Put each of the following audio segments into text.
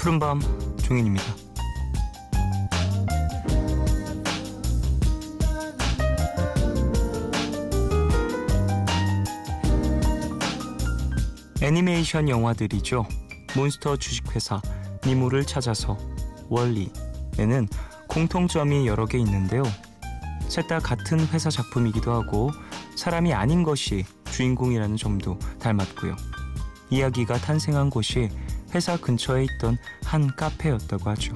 푸른밤 종현입니다. 애니메이션 영화들이죠. 몬스터 주식회사 니모를 찾아서, 월리에는 공통점이 여러 개 있는데요. 셋 다 같은 회사 작품이기도 하고 사람이 아닌 것이 주인공이라는 점도 닮았고요. 이야기가 탄생한 곳이 회사 근처에 있던 한 카페였다고 하죠.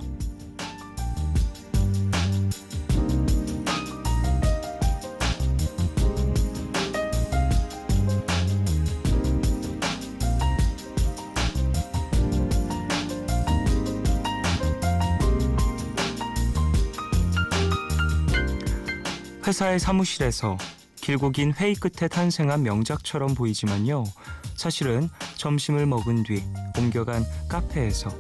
회사의 사무실에서 길고 긴 회의 끝에 탄생한 명작처럼 보이지만요. 사실은 점심을 먹은 뒤 옮겨간 카페에서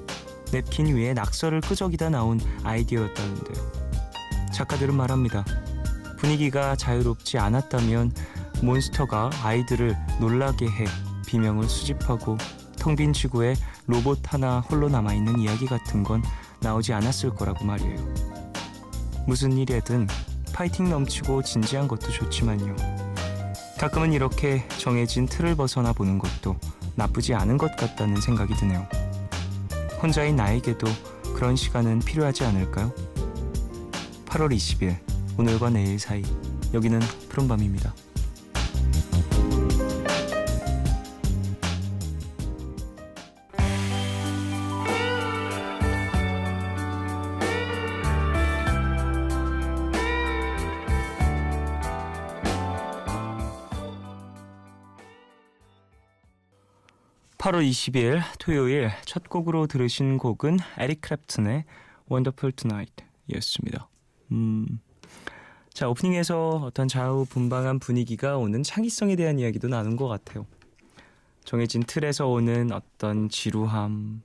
냅킨 위에 낙서를 끄적이다 나온 아이디어였다는데요. 작가들은 말합니다. 분위기가 자유롭지 않았다면 몬스터가 아이들을 놀라게 해 비명을 수집하고 텅 빈 지구에 로봇 하나 홀로 남아있는 이야기 같은 건 나오지 않았을 거라고 말이에요. 무슨 일이든 파이팅 넘치고 진지한 것도 좋지만요. 가끔은 이렇게 정해진 틀을 벗어나 보는 것도 나쁘지 않은 것 같다는 생각이 드네요. 혼자인 나에게도 그런 시간은 필요하지 않을까요? 8월 20일, 오늘과 내일 사이, 여기는 푸른밤입니다. 8월 20일 토요일 첫 곡으로 들으신 곡은 에릭 클랩튼의 Wonderful Tonight 이었습니다. 자, 오프닝에서 어떤 좌우분방한 분위기가 오는 창의성에 대한 이야기도 나눈 것 같아요. 정해진 틀에서 오는 어떤 지루함,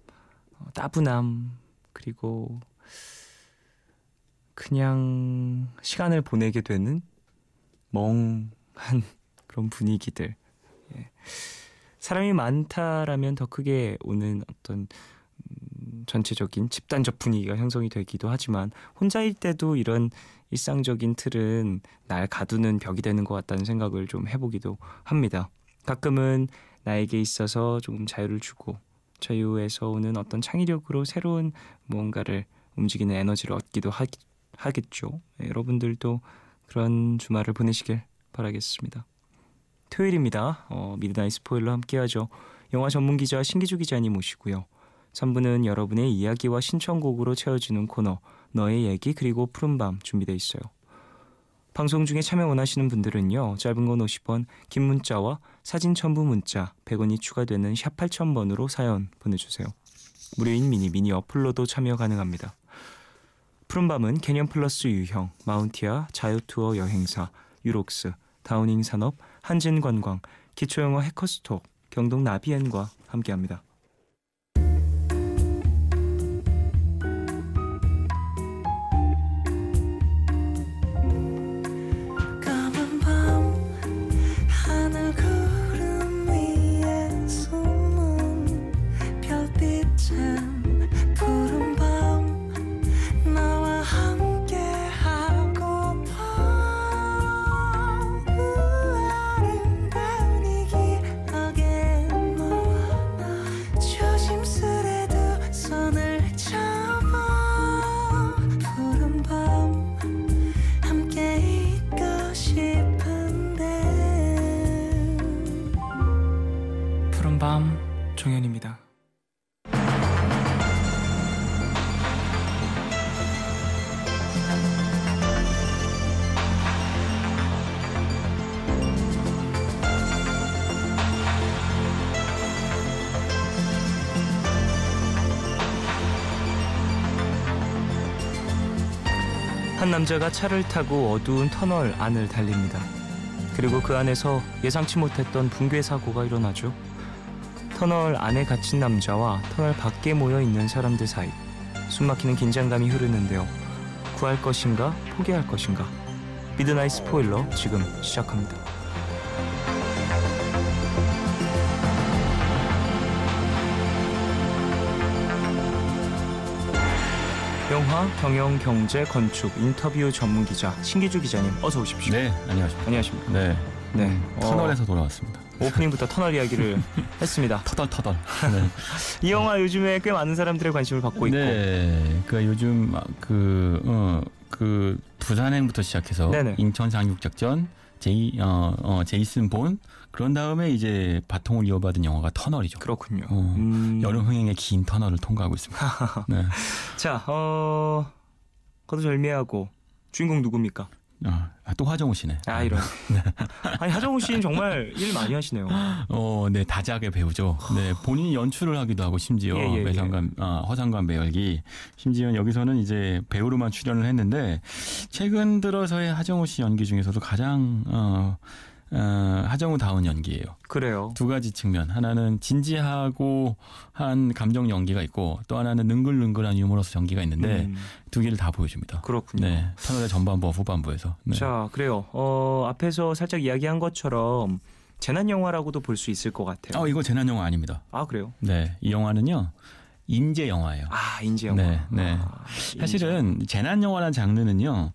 따분함, 그리고 그냥 시간을 보내게 되는 멍한 그런 분위기들. 예. 사람이 많다라면 더 크게 오는 어떤 전체적인 집단적 분위기가 형성이 되기도 하지만 혼자일 때도 이런 일상적인 틀은 날 가두는 벽이 되는 것 같다는 생각을 좀 해보기도 합니다. 가끔은 나에게 있어서 조금 자유를 주고 자유에서 오는 어떤 창의력으로 새로운 무언가를 움직이는 에너지를 얻기도 하겠죠. 여러분들도 그런 주말을 보내시길 바라겠습니다. 토요일입니다. 미드나잇 스포일러 함께하죠. 영화 전문기자 신기주 기자님 모시고요. 3부는 여러분의 이야기와 신청곡으로 채워지는 코너 너의 얘기 그리고 푸른밤 준비되어 있어요. 방송 중에 참여 원하시는 분들은요. 짧은 건 50원, 긴 문자와 사진 첨부 문자 100원이 추가되는 샵 8000번으로 사연 보내주세요. 무료인 미니 어플로도 참여 가능합니다. 푸른밤은 개념 플러스 유형, 마운티아, 자유투어 여행사, 유록스, 다우닝 산업, 한진관광, 기초영어 해커스톡, 경동 나비엔과 함께합니다. 푸른밤 종현입니다. 한 남자가 차를 타고 어두운 터널 안을 달립니다. 그리고 그 안에서 예상치 못했던 붕괴 사고가 일어나죠. 터널 안에 갇힌 남자와 터널 밖에 모여있는 사람들 사이 숨막히는 긴장감이 흐르는데요. 구할 것인가 포기할 것인가. 미드나잇 스포일러 지금 시작합니다. 영화, 경영, 경제, 건축, 인터뷰 전문 기자 신기주 기자님 어서 오십시오. 네, 안녕하십니까. 안녕하십니까. 네, 네. 터널에서 돌아왔습니다. 오프닝부터 터널 이야기를 했습니다. 터덜. 네. 이 영화 요즘에 꽤 많은 사람들의 관심을 받고 있고. 네, 그 요즘 그 부산행부터 시작해서 네네. 인천 상륙작전, 제이슨 본 그런 다음에 이제 바통을 이어받은 영화가 터널이죠. 그렇군요. 여름 흥행의 긴 터널을 통과하고 있습니다. 네. 자, 거두절미하고 주인공 누굽니까? 또 하정우 씨네. 이런. 네. 아니 하정우 씨는 정말 일 많이 하시네요. 네, 다작의 배우죠. 네, 본인이 연출을 하기도 하고 심지어 허상관 배열기, 심지어 여기서는 이제 배우로만 출연을 했는데 최근 들어서의 하정우 씨 연기 중에서도 가장 하정우다운 연기예요. 그래요. 두 가지 측면. 하나는 진지하고 한 감정 연기가 있고 또 하나는 능글능글한 유머러스 연기가 있는데 두 개를 다 보여줍니다. 그렇군요. 네, 터널의 전반부와 후반부에서. 네. 자, 그래요. 앞에서 살짝 이야기한 것처럼 재난 영화라고도 볼 수 있을 것 같아요. 이거 재난 영화 아닙니다. 그래요? 네, 이 영화는요. 인재 영화예요. 인재 영화. 네. 사실은 재난 영화라는 장르는요.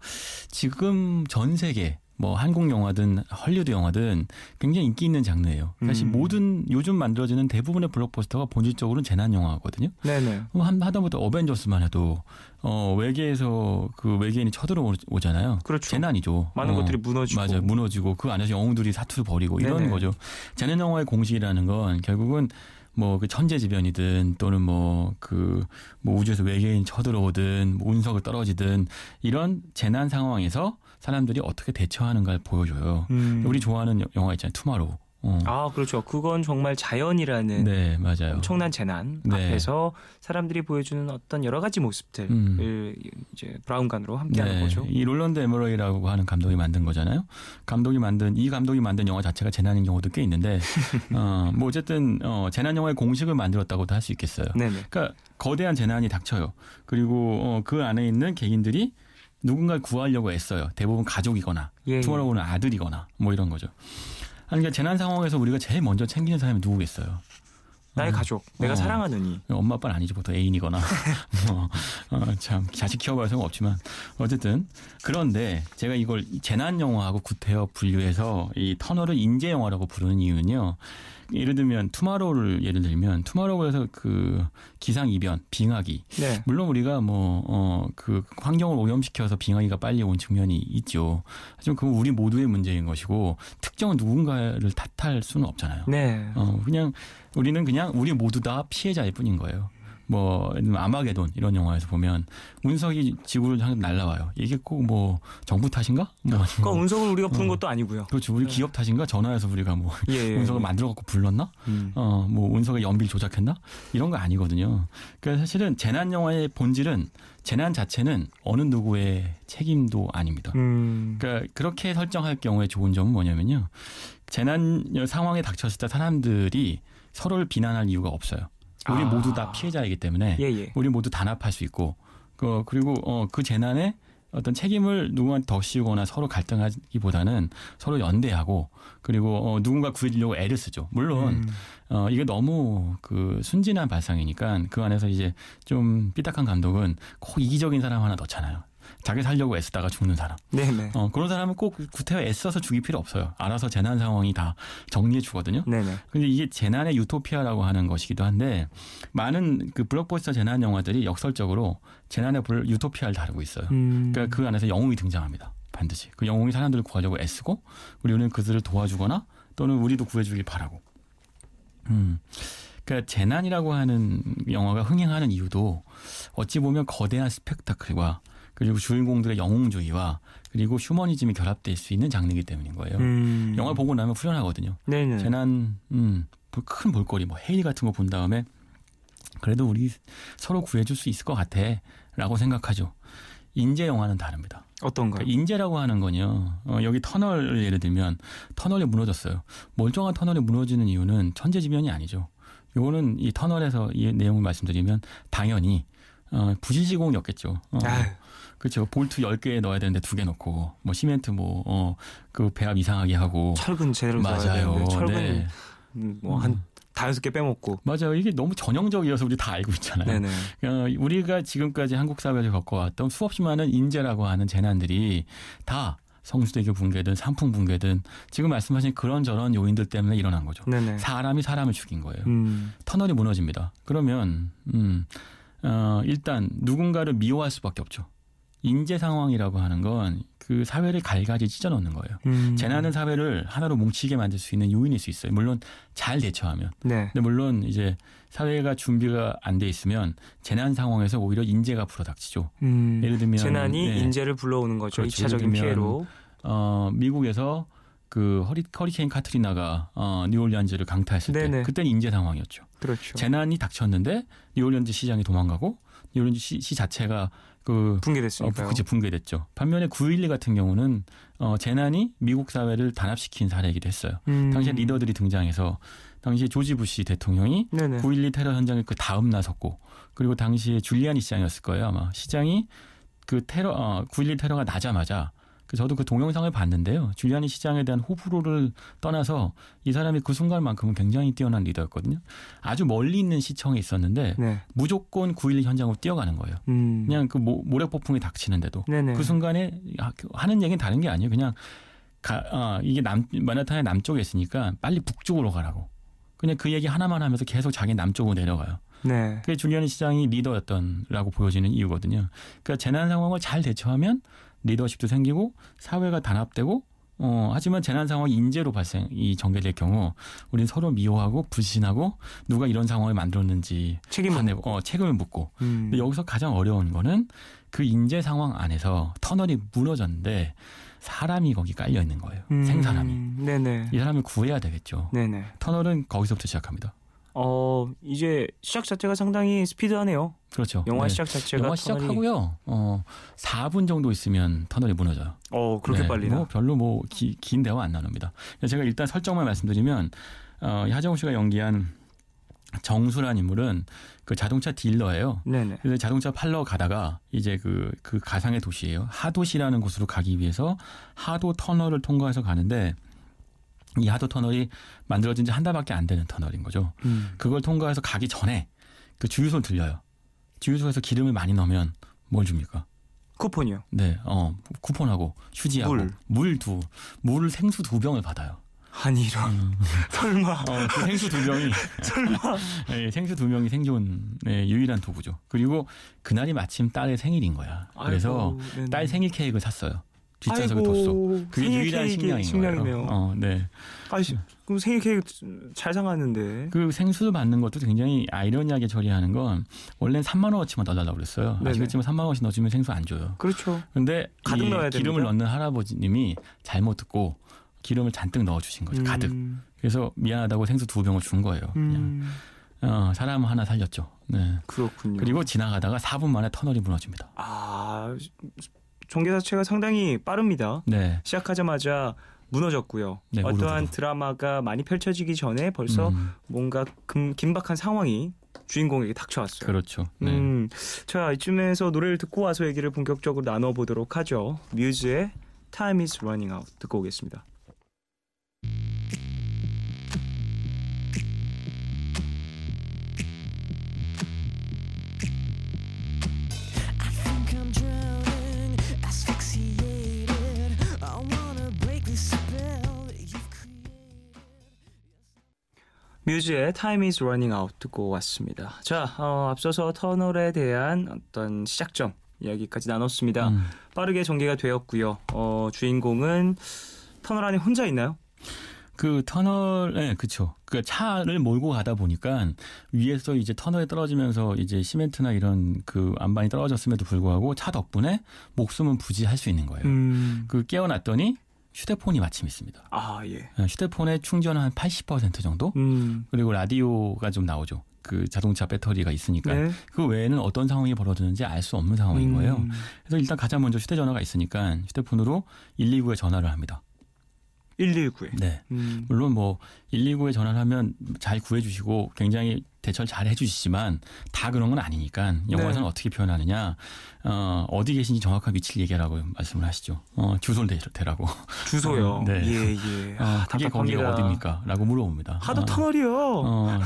지금 전 세계 뭐 한국 영화든 헐리우드 영화든 굉장히 인기 있는 장르예요. 사실 모든 요즘 만들어지는 대부분의 블록버스터가 본질적으로는 재난 영화거든요. 네네. 하다못해 어벤져스만 해도 외계에서 그 외계인이 쳐들어오잖아요. 그렇죠. 재난이죠. 많은 것들이 무너지고. 맞아요. 무너지고 그 안에서 영웅들이 사투를 벌이고 이런 네네. 거죠. 재난 영화의 공식이라는 건 결국은 뭐 그 천재지변이든 또는 뭐 우주에서 외계인 쳐들어오든 뭐 운석을 떨어지든 이런 재난 상황에서 사람들이 어떻게 대처하는가를 보여줘요. 우리 좋아하는 영화 있잖아요. 투마로우. 그렇죠. 그건 정말 자연이라는 네, 맞아요. 엄청난 재난 앞에서 사람들이 보여주는 어떤 여러 가지 모습들을 이제 브라운관으로 함께하는 거죠. 이 롤런드 에머러이라고 하는 감독이 만든 거잖아요. 감독이 만든 영화 자체가 재난인 경우도 꽤 있는데 뭐 어쨌든 재난 영화의 공식을 만들었다고도 할 수 있겠어요. 네네. 그러니까 거대한 재난이 닥쳐요. 그리고 그 안에 있는 개인들이 누군가를 구하려고 애써요. 대부분 가족이거나 투마로우는 아들이거나 뭐 이런 거죠. 그러니까 재난 상황에서 우리가 제일 먼저 챙기는 사람이 누구겠어요? 나의 가족, 내가 사랑하는 이. 엄마 아빠는 아니지, 보통 애인이거나 참 자식 키워봐야 소용없지만 어쨌든 그런데 제가 이걸 재난 영화하고 구태여 분류해서 이 터널을 인재 영화라고 부르는 이유는요. 예를 들면 예를 들면 투마로우에서 그 기상이변, 빙하기. 네. 물론 우리가 그 환경을 오염시켜서 빙하기가 빨리 온 측면이 있죠. 하지만 그건 우리 모두의 문제인 것이고 특정 누군가를 탓할 수는 없잖아요. 네. 우리는 그냥 우리 모두 다 피해자일 뿐인 거예요. 뭐 아마게돈 이런 영화에서 보면 운석이 지구를 향해 날아와요. 이게 꼭 뭐 정부 탓인가? 그러니까 운석을 우리가 부른 것도 아니고요. 그렇죠. 우리 기업 탓인가? 전화해서 우리가 뭐 운석을 만들어 갖고 불렀나? 뭐 운석의 연비를 조작했나? 이런 거 아니거든요. 그러니까 사실은 재난 영화의 본질은 재난 자체는 어느 누구의 책임도 아닙니다. 그러니까 그렇게 설정할 경우에 좋은 점은 뭐냐면요. 재난 상황에 닥쳤을 때 사람들이 서로를 비난할 이유가 없어요. 우리 모두 다 피해자이기 때문에 우리 모두 단합할 수 있고 그리고 그 재난에 어떤 책임을 누군가한테 더 씌우거나 서로 갈등하기보다는 서로 연대하고 그리고 누군가 구해주려고 애를 쓰죠. 물론 이게 너무 그 순진한 발상이니까 그 안에서 이제 좀 삐딱한 감독은 꼭 이기적인 사람 하나 넣잖아요. 자기 살려고 애쓰다가 죽는 사람. 네네. 그런 사람은 꼭 구태여 애써서 죽일 필요 없어요. 알아서 재난 상황이 다 정리해 주거든요. 네네. 근데 이게 재난의 유토피아라고 하는 것이기도 한데 많은 그 블록버스터 재난 영화들이 역설적으로 재난의 유토피아를 다루고 있어요. 그러니까 그 안에서 영웅이 등장합니다. 반드시. 그 영웅이 사람들을 구하려고 애쓰고 우리는 그들을 도와주거나 또는 우리도 구해주길 바라고. 그러니까 재난이라고 하는 영화가 흥행하는 이유도 어찌 보면 거대한 스펙타클과 그리고 주인공들의 영웅주의와 그리고 휴머니즘이 결합될 수 있는 장르이기 때문인 거예요. 영화 보고 나면 후련하거든요. 네네. 재난, 큰 볼거리, 뭐 헤일 같은 거 본 다음에 그래도 우리 서로 구해줄 수 있을 것 같아 라고 생각하죠. 인재 영화는 다릅니다. 어떤가요? 그러니까 인재라고 하는 건요. 여기 터널을 예를 들면 터널이 무너졌어요. 멀쩡한 터널이 무너지는 이유는 천재지변이 아니죠. 요거는 이 터널에서 이 내용을 말씀드리면 당연히 부실시공이었겠죠. 그렇죠. 볼트 10개 넣어야 되는데 2개 넣고 뭐 시멘트 그 배합 이상하게 하고 철근 제대로 넣어야 맞아요. 되는데 철근 네. 뭐 한 다연습게 빼먹고. 맞아요. 이게 너무 전형적이어서 우리 다 알고 있잖아요. 우리가 지금까지 한국 사회에서 겪어왔던 수없이 많은 인재라고 하는 재난들이 다 성수대교 붕괴든 산풍 붕괴든 지금 말씀하신 그런저런 요인들 때문에 일어난 거죠. 네네. 사람이 사람을 죽인 거예요. 터널이 무너집니다. 그러면 일단 누군가를 미워할 수밖에 없죠. 인재 상황이라고 하는 건 그 사회를 갈가지 찢어놓는 거예요. 재난은 사회를 하나로 뭉치게 만들 수 있는 요인일 수 있어요. 물론 잘 대처하면. 네. 근데 물론 이제 사회가 준비가 안 돼 있으면 재난 상황에서 오히려 인재가 불어닥치죠. 예를 들면 재난이 인재를 불러오는 거죠. 그렇죠. 2차적인 피해로. 미국에서 그 허리케인 카트리나가 뉴올리언즈를 강타했을 때 그때는 인재 상황이었죠. 그렇죠. 재난이 닥쳤는데 뉴올리언즈 시장이 도망가고 뉴올리언즈 시 자체가 붕괴됐으니까요. 그치, 붕괴됐죠. 반면에 9.11 같은 경우는 재난이 미국 사회를 단합시킨 사례이기도 했어요. 당시에 리더들이 등장해서 당시에 조지 부시 대통령이 9.12 테러 현장에 그 다음 나섰고 그리고 당시에 줄리아니 시장이었을 거예요. 아마 시장이 그 9.12 테러가 나자마자 저도 그 동영상을 봤는데요. 줄리아니 시장에 대한 호불호를 떠나서 이 사람이 그 순간만큼은 굉장히 뛰어난 리더였거든요. 아주 멀리 있는 시청에 있었는데 무조건 9.12 현장으로 뛰어가는 거예요. 그냥 그 모래폭풍이 닥치는데도 그 순간에 하는 얘기는 다른 게 아니에요. 그냥 이게 만하탄의 남쪽에 있으니까 빨리 북쪽으로 가라고. 그냥 그 얘기 하나만 하면서 계속 자기 남쪽으로 내려가요. 그게 줄리아니 시장이 리더였던라고 보여지는 이유거든요. 그러니까 재난 상황을 잘 대처하면 리더십도 생기고 사회가 단합되고 하지만 재난 상황이 인재로 전개될 경우 우리는 서로 미워하고 불신하고 누가 이런 상황을 만들었는지 책임을 묻고 근데 여기서 가장 어려운 거는 그 인재 상황 안에서 터널이 무너졌는데 사람이 거기 깔려 있는 거예요. 생사람이. 이 사람을 구해야 되겠죠. 터널은 거기서부터 시작합니다. 이제 시작 자체가 상당히 스피드하네요. 그렇죠. 영화 시작 자체가 영화 시작하고요. 4분 정도 있으면 터널이 무너져요. 그렇게 빨리나? 별로 긴 대화 안 나눕니다. 제가 일단 설정만 말씀드리면 하정우 씨가 연기한 정수란 인물은 그 자동차 딜러예요. 그래서 자동차 팔러 가다가 이제 그 가상의 도시예요. 하도시라는 곳으로 가기 위해서 하도 터널을 통과해서 가는데 이 하도 터널이 만들어진 지 한 달밖에 안 되는 터널인 거죠. 그걸 통과해서 가기 전에 그 주유소를 들려요. 주유소에서 기름을 많이 넣으면 뭘 줍니까? 쿠폰이요. 네, 쿠폰하고 휴지하고 물을 생수 2병을 받아요. 아니 이런 설마 그 생수 2병이 설마 생수 2병이 생존의 유일한 도구죠. 그리고 그날이 마침 딸의 생일인 거야. 그래서 딸 생일 케이크를 샀어요. 뒷좌석에 뒀어. 그게 유일한 식량이네요. 그럼 생일 케이크 잘 상하는데. 그 생수를 받는 것도 굉장히 아이러니하게 처리하는 건 원래는 3만 원어치만 넣어달라고 그랬어요. 아시겠지만 3만 원어치 넣어주면 생수 안 줘요. 그렇죠. 근데 가득 넣어야 됩니다. 기름을 넣는 할아버지님이 잘못 듣고 기름을 잔뜩 넣어주신 거죠. 가득. 그래서 미안하다고 생수 2병을 준 거예요. 그냥. 사람 하나 살렸죠. 그렇군요. 그리고 지나가다가 4분 만에 터널이 무너집니다. 전개 자체가 상당히 빠릅니다. 시작하자마자 무너졌고요. 어떠한 드라마가 많이 펼쳐지기 전에 벌써 뭔가 긴박한 상황이 주인공에게 닥쳐왔어요. 그렇죠. 자, 이쯤에서 노래를 듣고 와서 얘기를 본격적으로 나눠보도록 하죠. 뮤즈의 Time is Running Out 듣고 오겠습니다. 뮤즈의 Time is Running Out 듣고 왔습니다. 자, 앞서서 터널에 대한 어떤 시작점 이야기까지 나눴습니다. 빠르게 전개가 되었고요. 주인공은 터널 안에 혼자 있나요? 그 터널, 그렇죠. 그 차를 몰고 가다 보니까 위에서 이제 터널에 떨어지면서 이제 시멘트나 이런 그 안반이 떨어졌음에도 불구하고 차 덕분에 목숨은 부지할 수 있는 거예요. 그 깨어났더니 휴대폰이 마침 있습니다. 휴대폰에 충전 한 80% 정도? 그리고 라디오가 좀 나오죠. 그 자동차 배터리가 있으니까. 그 외에는 어떤 상황이 벌어지는지 알 수 없는 상황인 거예요. 그래서 일단 가장 먼저 휴대전화가 있으니까 휴대폰으로 119에 전화를 합니다. 119에? 네. 물론 119에 전화를 하면 잘 구해주시고 굉장히 대처를 잘 해주시지만 다 그런 건 아니니까 영화에서는 어떻게 표현하느냐. 어디 계신지 정확한 위치를 얘기하라고 말씀을 하시죠. 주소를 대라고. 주소요. 네. 예. 그게 거기가 어디입니까? 라고 물어봅니다. 하도 터널이요.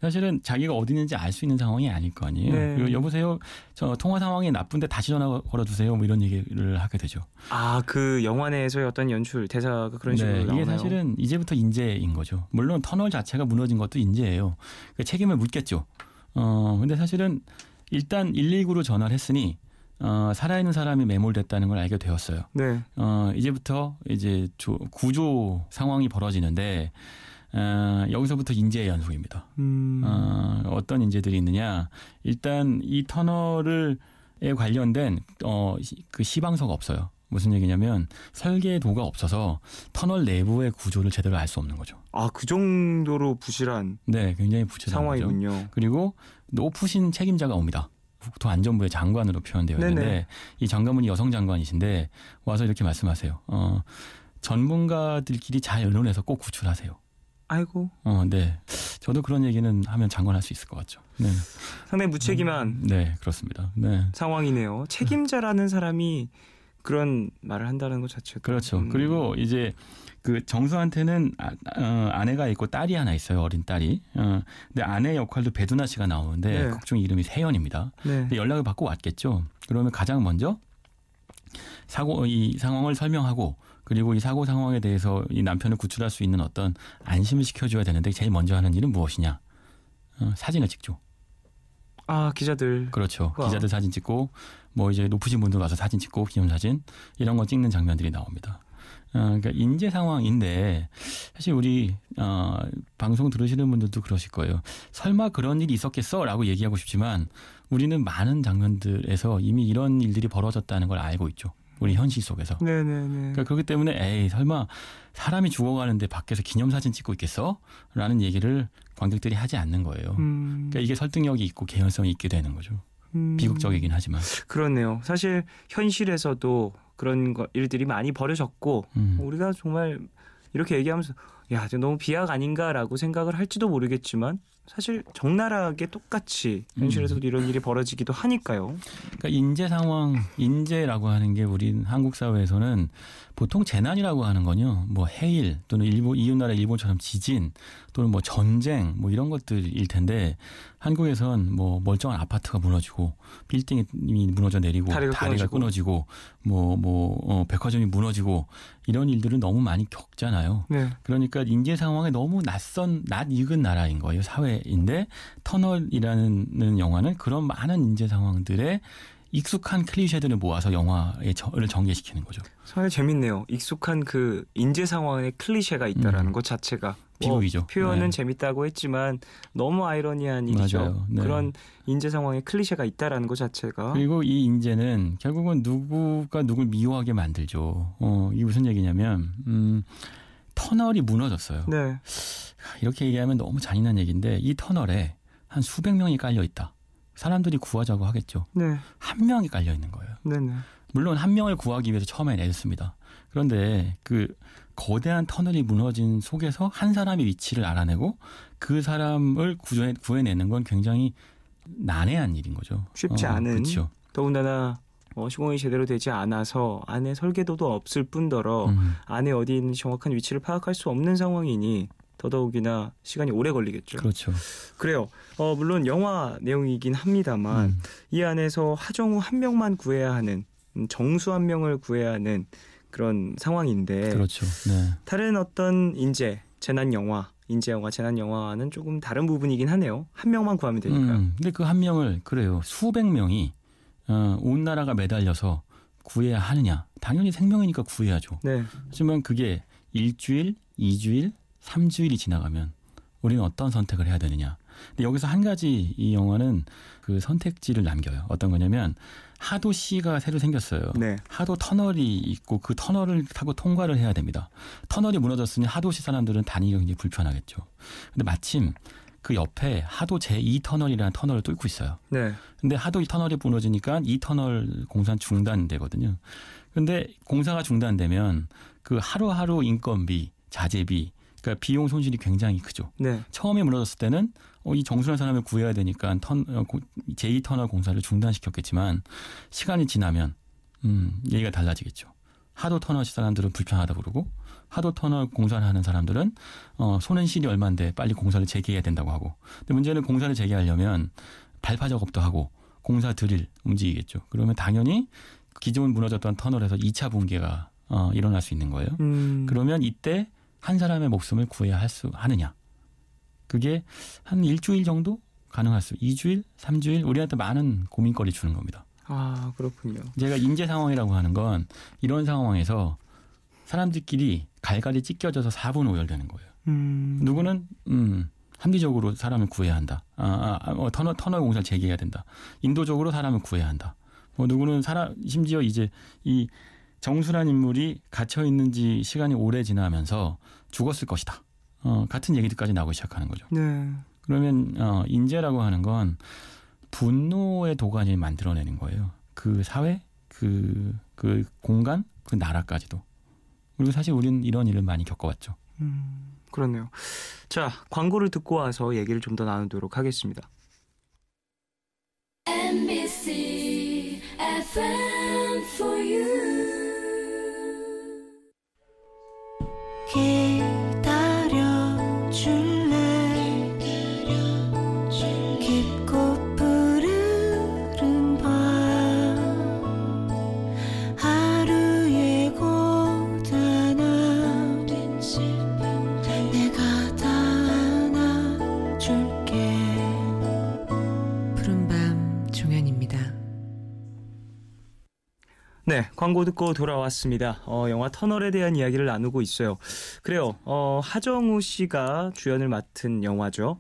사실은 자기가 어디 있는지 알 수 있는 상황이 아닐 거 아니에요. 네. 그리고 여보세요. 저 통화 상황이 나쁜데 다시 전화 걸어주세요. 뭐 이런 얘기를 하게 되죠. 그 영화 내에서의 어떤 연출, 대사가 그런 식으로 나오나요? 이게 사실은 이제부터 인재인 거죠. 물론 터널 자체가 무너진 것도 인재예요. 그 책임을 묻겠죠. 근데 사실은 일단 119로 전화를 했으니 살아있는 사람이 매몰됐다는 걸 알게 되었어요. 네. 이제부터 이제 구조 상황이 벌어지는데 여기서부터 인재의 연속입니다. 어떤 인재들이 있느냐? 일단 이 터널에 관련된 그 시방서가 없어요. 무슨 얘기냐면 설계도가 없어서 터널 내부의 구조를 제대로 알 수 없는 거죠. 그 정도로 부실한 네, 굉장히 부실한 상황이군요. 거죠. 그리고 높으신 책임자가 옵니다. 국토안전부의 장관으로 표현되어 있는데 네네. 이 장관분이 여성 장관이신데 와서 이렇게 말씀하세요. 전문가들끼리 잘 의논해서 꼭 구출하세요. 아이고. 네. 저도 그런 얘기는 하면 장관할 수 있을 것 같죠. 네. 상당히 무책임한 네, 그렇습니다. 네. 상황이네요. 책임자라는 사람이 그런 말을 한다는 것 자체가. 그렇죠. 그리고 이제 그 정수한테는 아내가 있고 딸이 하나 있어요. 어린 딸이. 근데 아내 역할도 배두나 씨가 나오는데 네. 극중 이름이 세연입니다. 네. 근데 연락을 받고 왔겠죠. 그러면 가장 먼저 이 상황을 설명하고 그리고 이 사고 상황에 대해서 이 남편을 구출할 수 있는 어떤 안심을 시켜줘야 되는데 제일 먼저 하는 일은 무엇이냐? 사진을 찍죠. 기자들. 그렇죠. 기자들 사진 찍고 뭐 이제 높으신 분들 와서 사진 찍고 기념사진 이런 거 찍는 장면들이 나옵니다. 그러니까 인재 상황인데 사실 우리 방송 들으시는 분들도 그러실 거예요. 설마 그런 일이 있었겠어라고 얘기하고 싶지만 우리는 많은 장면들에서 이미 이런 일들이 벌어졌다는 걸 알고 있죠. 우리 현실 속에서. 네네네. 그러니까 그렇기 때문에 설마 사람이 죽어가는데 밖에서 기념사진 찍고 있겠어? 라는 얘기를 관객들이 하지 않는 거예요. 그러니까 이게 설득력이 있고 개연성이 있게 되는 거죠. 비극적이긴 하지만. 그렇네요. 사실 현실에서도 그런 일들이 많이 벌어졌고 우리가 정말 이렇게 얘기하면서 야, 너무 비약 아닌가라고 생각을 할지도 모르겠지만 사실 적나라하게 똑같이 현실에서도 이런 일이 벌어지기도 하니까요. 그러니까 인재 상황, 인재라고 하는 게 우리 한국 사회에서는 보통 재난이라고 하는 건요. 뭐 해일 또는 이웃나라 일본처럼 지진 또는 뭐 전쟁 뭐 이런 것들일 텐데 한국에선 뭐 멀쩡한 아파트가 무너지고 빌딩이 무너져 내리고 다리가 끊어지고 백화점이 무너지고 이런 일들을 너무 많이 겪잖아요. 네. 그러니까 인재 상황에 너무 낯익은 나라인 거예요. 사회인데 터널이라는 영화는 그런 많은 인재 상황들의 익숙한 클리셰들을 모아서 영화를 전개시키는 거죠. 상당히 재밌네요. 익숙한 그 인재 상황에 클리셰가 있다라는 것 자체가. 비극이죠. 표현은 네. 재밌다고 했지만 너무 아이러니한 일이죠. 맞아요. 네. 그런 인재 상황에 클리셰가 있다라는 것 자체가. 그리고 이 인재는 결국은 누구가 누굴 미워하게 만들죠. 이게 무슨 얘기냐면 터널이 무너졌어요. 네. 이렇게 얘기하면 너무 잔인한 얘기인데 이 터널에 한 수백 명이 깔려 있다. 사람들이 구하자고 하겠죠. 네. 한 명이 깔려 있는 거예요. 네네. 물론 한 명을 구하기 위해서 처음에 애썼습니다. 그런데 그 거대한 터널이 무너진 속에서 한 사람의 위치를 알아내고 그 사람을 구해내는 건 굉장히 난해한 일인 거죠. 쉽지 않은. 그렇죠. 더군다나 시공이 제대로 되지 않아서 안에 설계도도 없을 뿐더러 안에 어디 있는지 정확한 위치를 파악할 수 없는 상황이니 더더욱이나 시간이 오래 걸리겠죠. 그렇죠. 그래요. 물론 영화 내용이긴 합니다만 이 안에서 하정우 한 명만 구해야 하는 정수 한 명을 구해야 하는 그런 상황인데 그렇죠. 네. 다른 어떤 인재 영화, 재난 영화는 조금 다른 부분이긴 하네요. 한 명만 구하면 되니까요. 근데 그 한 명을 그래요. 수백 명이 온 나라가 매달려서 구해야 하느냐. 당연히 생명이니까 구해야죠. 네. 하지만 그게 1주일, 2주일, 3주일이 지나가면 우리는 어떤 선택을 해야 되느냐. 근데 여기서 한 가지 이 영화는 그 선택지를 남겨요. 어떤 거냐면 하도시가 새로 생겼어요. 네. 하도 터널이 있고 그 터널을 타고 통과를 해야 됩니다. 터널이 무너졌으니 하도시 사람들은 다니기가 굉장히 불편하겠죠. 근데 마침 그 옆에 하도 제2터널이라는 터널을 뚫고 있어요. 네. 근데 하도 이 터널이 무너지니까 이 터널 공사는 중단되거든요. 근데 공사가 중단되면 그 하루하루 인건비, 자재비, 그러니까 비용 손실이 굉장히 크죠. 네. 처음에 무너졌을 때는 이 정순한 사람을 구해야 되니까 제2터널 공사를 중단시켰겠지만 시간이 지나면 얘기가 달라지겠죠. 하도 터널 사람들은 불편하다 그러고 하도 터널 공사를 하는 사람들은 손은 실이 얼마인데 빨리 공사를 재개해야 된다고 하고. 근데 문제는 공사를 재개하려면 발파 작업도 하고 공사 드릴 움직이겠죠. 그러면 당연히 기존 무너졌던 터널에서 2차 붕괴가 일어날 수 있는 거예요. 그러면 이때 한 사람의 목숨을 구해야 하느냐. 그게 한 일주일 정도 가능할 2주일, 3주일 우리한테 많은 고민거리 주는 겁니다. 아, 그렇군요. 제가 인재 상황이라고 하는 건 이런 상황에서 사람들끼리 갈갈이 찢겨져서 4분 오열되는 거예요. 누구는 합리적으로 사람을 구해야 한다. 터널 공사를 재개해야 된다. 인도적으로 사람을 구해야 한다. 누구는 심지어 이제 이 정순한 인물이 갇혀 있는지 시간이 오래 지나면서 죽었을 것이다. 같은 얘기들까지 나오기 시작하는 거죠. 네. 그러면 인재라고 하는 건 분노의 도가니를 만들어내는 거예요. 그 사회, 그 공간, 그 나라까지도. 그리고 사실 우리는 이런 일을 많이 겪어왔죠. 그렇네요. 자, 광고를 듣고 와서 얘기를 좀 더 나누도록 하겠습니다. MBC FM for you. 네, 광고 듣고 돌아왔습니다. 영화 터널에 대한 이야기를 나누고 있어요. 그래요. 하정우 씨가 주연을 맡은 영화죠.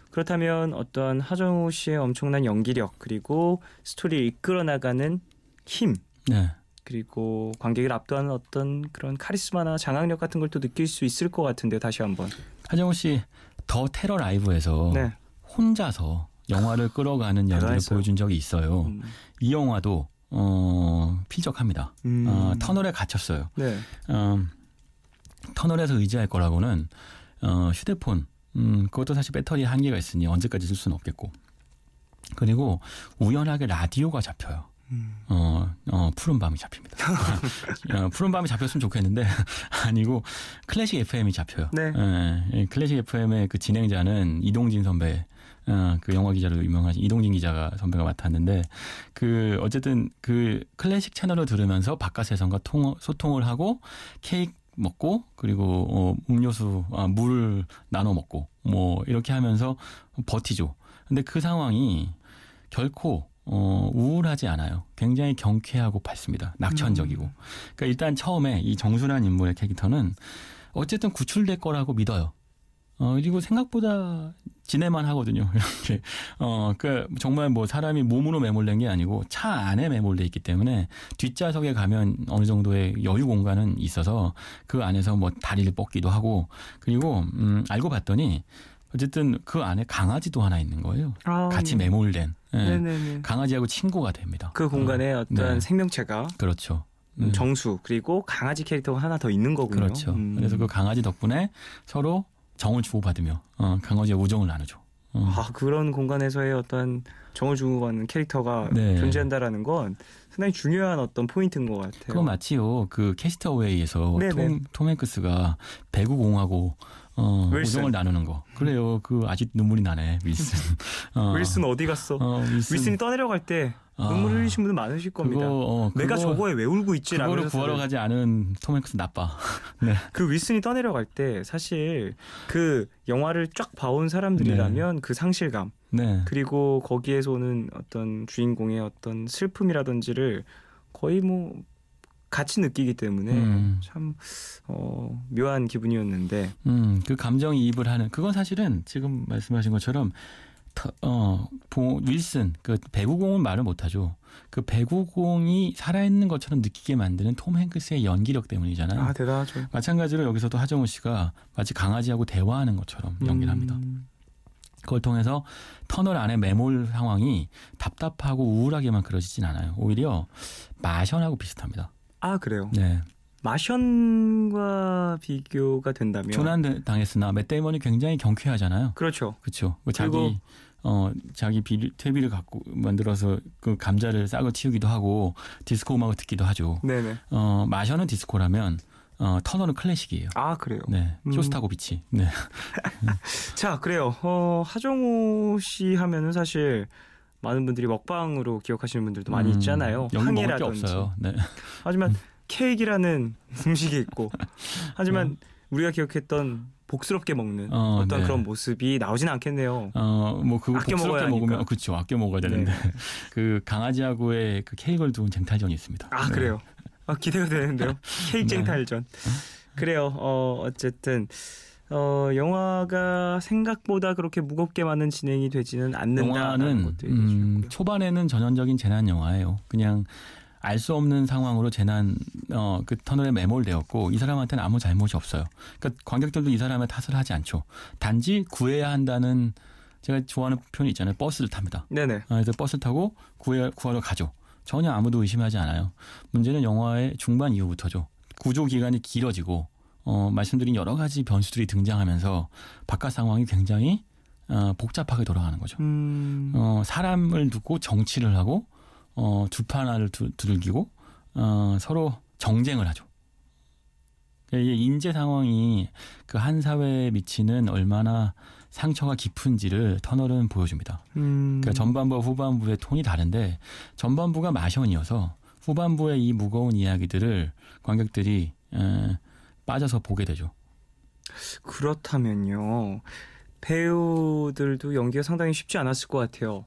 그렇다면 어떤 하정우 씨의 엄청난 연기력 그리고 스토리를 이끌어 나가는 힘, 네. 그리고 관객을 압도하는 어떤 그런 카리스마나 장악력 같은 걸 또 느낄 수 있을 것 같은데요. 다시 한번. 하정우 씨 더 테러 라이브에서 네. 혼자서 영화를 끌어가는 연기를 보여준 적이 있어요. 이 영화도 필적합니다. 터널에 갇혔어요. 네. 터널에서 의지할 거라고는 휴대폰, 그것도 사실 배터리 한계가 있으니 언제까지 쓸 수는 없겠고. 그리고 우연하게 라디오가 잡혀요. 푸른 밤이 잡힙니다. 푸른 밤이 잡혔으면 좋겠는데 아니고 클래식 FM이 잡혀요. 네. 클래식 FM의 그 진행자는 이동진 선배, 그 영화 기자로 유명하신 이동진 기자가 선배가 맡았는데 어쨌든 그 클래식 채널을 들으면서 바깥 세상과 소통을 하고 케이크 먹고 그리고 음료수 물 나눠 먹고 뭐 이렇게 하면서 버티죠. 근데 그 상황이 결코 우울하지 않아요. 굉장히 경쾌하고 밝습니다. 낙천적이고. 그러니까 일단 처음에 이 정순한 인물의 캐릭터는 어쨌든 구출될 거라고 믿어요. 그리고 생각보다 지내만 하거든요. 이렇게. 그러니까 정말 뭐 사람이 몸으로 매몰된 게 아니고 차 안에 매몰돼 있기 때문에 뒷좌석에 가면 어느 정도의 여유 공간은 있어서 그 안에서 뭐 다리를 뻗기도 하고 그리고 알고 봤더니 어쨌든 그 안에 강아지도 하나 있는 거예요. 같이 매몰된. 네. 강아지하고 친구가 됩니다. 그 공간에 어떤 네. 생명체가. 그렇죠. 정수 그리고 강아지 캐릭터가 하나 더 있는 거군요. 그렇죠. 그래서 그 강아지 덕분에 서로 정을 주고받으며 강아지와 우정을 나누죠. 그런 공간에서의 어떤 정을 주고받는 캐릭터가 네. 존재한다라는 건 상당히 중요한 어떤 포인트인 것 같아요. 그건 마치요. 그 캐스터웨이에서 톰 행크스가 배구공하고 우정을 나누는 거. 그래요. 그 아직 눈물이 나네. 윌슨. 윌슨 어디 갔어? 윌슨이 떠내려갈 때 눈물 흘리신 분들 많으실 겁니다. 내가 저거에 왜 울고 있지? 그거를 구하러 가지 않은 톰 행크스 나빠. 네. 그 윌슨이 떠내려갈 때 사실 그 영화를 쫙 봐온 사람들이라면 네. 그 상실감 네. 그리고 거기에서 오는 어떤 주인공의 어떤 슬픔이라든지를 거의 뭐 같이 느끼기 때문에 참 묘한 기분이었는데 그 감정이입을 하는 그건 사실은 지금 말씀하신 것처럼 윌슨 그 배구공은 말을 못하죠. 그 배구공이 살아있는 것처럼 느끼게 만드는 톰 행크스의 연기력 때문이잖아요. 대단하죠. 마찬가지로 여기서도 하정우 씨가 마치 강아지하고 대화하는 것처럼 연기를 합니다. 그걸 통해서 터널 안에 매몰 상황이 답답하고 우울하게만 그려지진 않아요. 오히려 마션하고 비슷합니다. 그래요? 네. 마션과 비교가 된다면 조난 당했으나 맷 데이먼이 굉장히 경쾌하잖아요. 그렇죠. 그렇죠. 자기 퇴비를 갖고 만들어서 그 감자를 싹을 치우기도 하고 디스코 음악을 듣기도 하죠. 네네. 마션은 디스코라면 터널은 클래식이에요. 아, 그래요? 네. 쇼스타코비치. 네. 자, 그래요. 하정우 씨 하면은 사실 많은 분들이 먹방으로 기억하시는 분들도 많이 있잖아요. 여기 먹을 게 없어요. 네. 하지만 케이크라는 음식이 있고 하지만 우리가 기억했던 복스럽게 먹는 어떤 네. 그런 모습이 나오지는 않겠네요. 뭐 그거 아껴 복스럽게 먹으면 그렇죠. 아껴 먹어야 되는데 네. 그 강아지하고의 그 케이크를 두은 쟁탈전이 있습니다. 아, 네. 그래요. 기대가 되는데요. 케이크 쟁탈전. 그래요. 어쨌든 영화가 생각보다 그렇게 무겁게 많은 진행이 되지는 않는다는 것도 얘기해 주셨고요. 초반에는 전형적인 재난 영화예요. 그냥 알 수 없는 상황으로 재난 그 터널에 매몰되었고 이 사람한테는 아무 잘못이 없어요. 그러니까 관객들도 이 사람의 탓을 하지 않죠. 단지 구해야 한다는 제가 좋아하는 표현이 있잖아요. 버스를 탑니다. 네네. 그래서 버스를 타고 구하러 가죠. 전혀 아무도 의심하지 않아요. 문제는 영화의 중반 이후부터죠. 구조 기간이 길어지고 말씀드린 여러 가지 변수들이 등장하면서 바깥 상황이 굉장히 복잡하게 돌아가는 거죠. 사람을 두고 정치를 하고 주판화를 두들기고 서로 정쟁을 하죠. 그러니까 인재 상황이 그 한 사회에 미치는 얼마나 상처가 깊은지를 터널은 보여줍니다. 그러니까 전반부와 후반부의 톤이 다른데 전반부가 마션이어서 후반부의 이 무거운 이야기들을 관객들이 빠져서 보게 되죠. 그렇다면요. 배우들도 연기가 상당히 쉽지 않았을 것 같아요.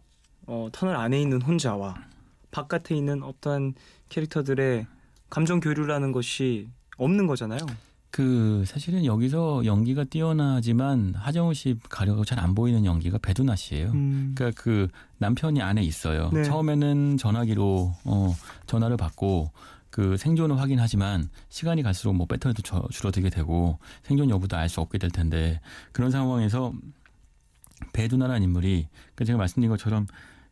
터널 안에 있는 혼자와 바깥에 있는 어떠한 캐릭터들의 감정 교류라는 것이 없는 거잖아요. 사실은 여기서 연기가 뛰어나지만 하정우 씨 가려고 잘 안 보이는 연기가 배두나 씨예요. 그러니까 그 남편이 안에 있어요. 네. 처음에는 전화기로 전화를 받고 그 생존을 확인하지만 시간이 갈수록 뭐 배터리도 줄어들게 되고 생존 여부도 알 수 없게 될 텐데 그런 상황에서 배두나라는 인물이 제가 말씀드린 것처럼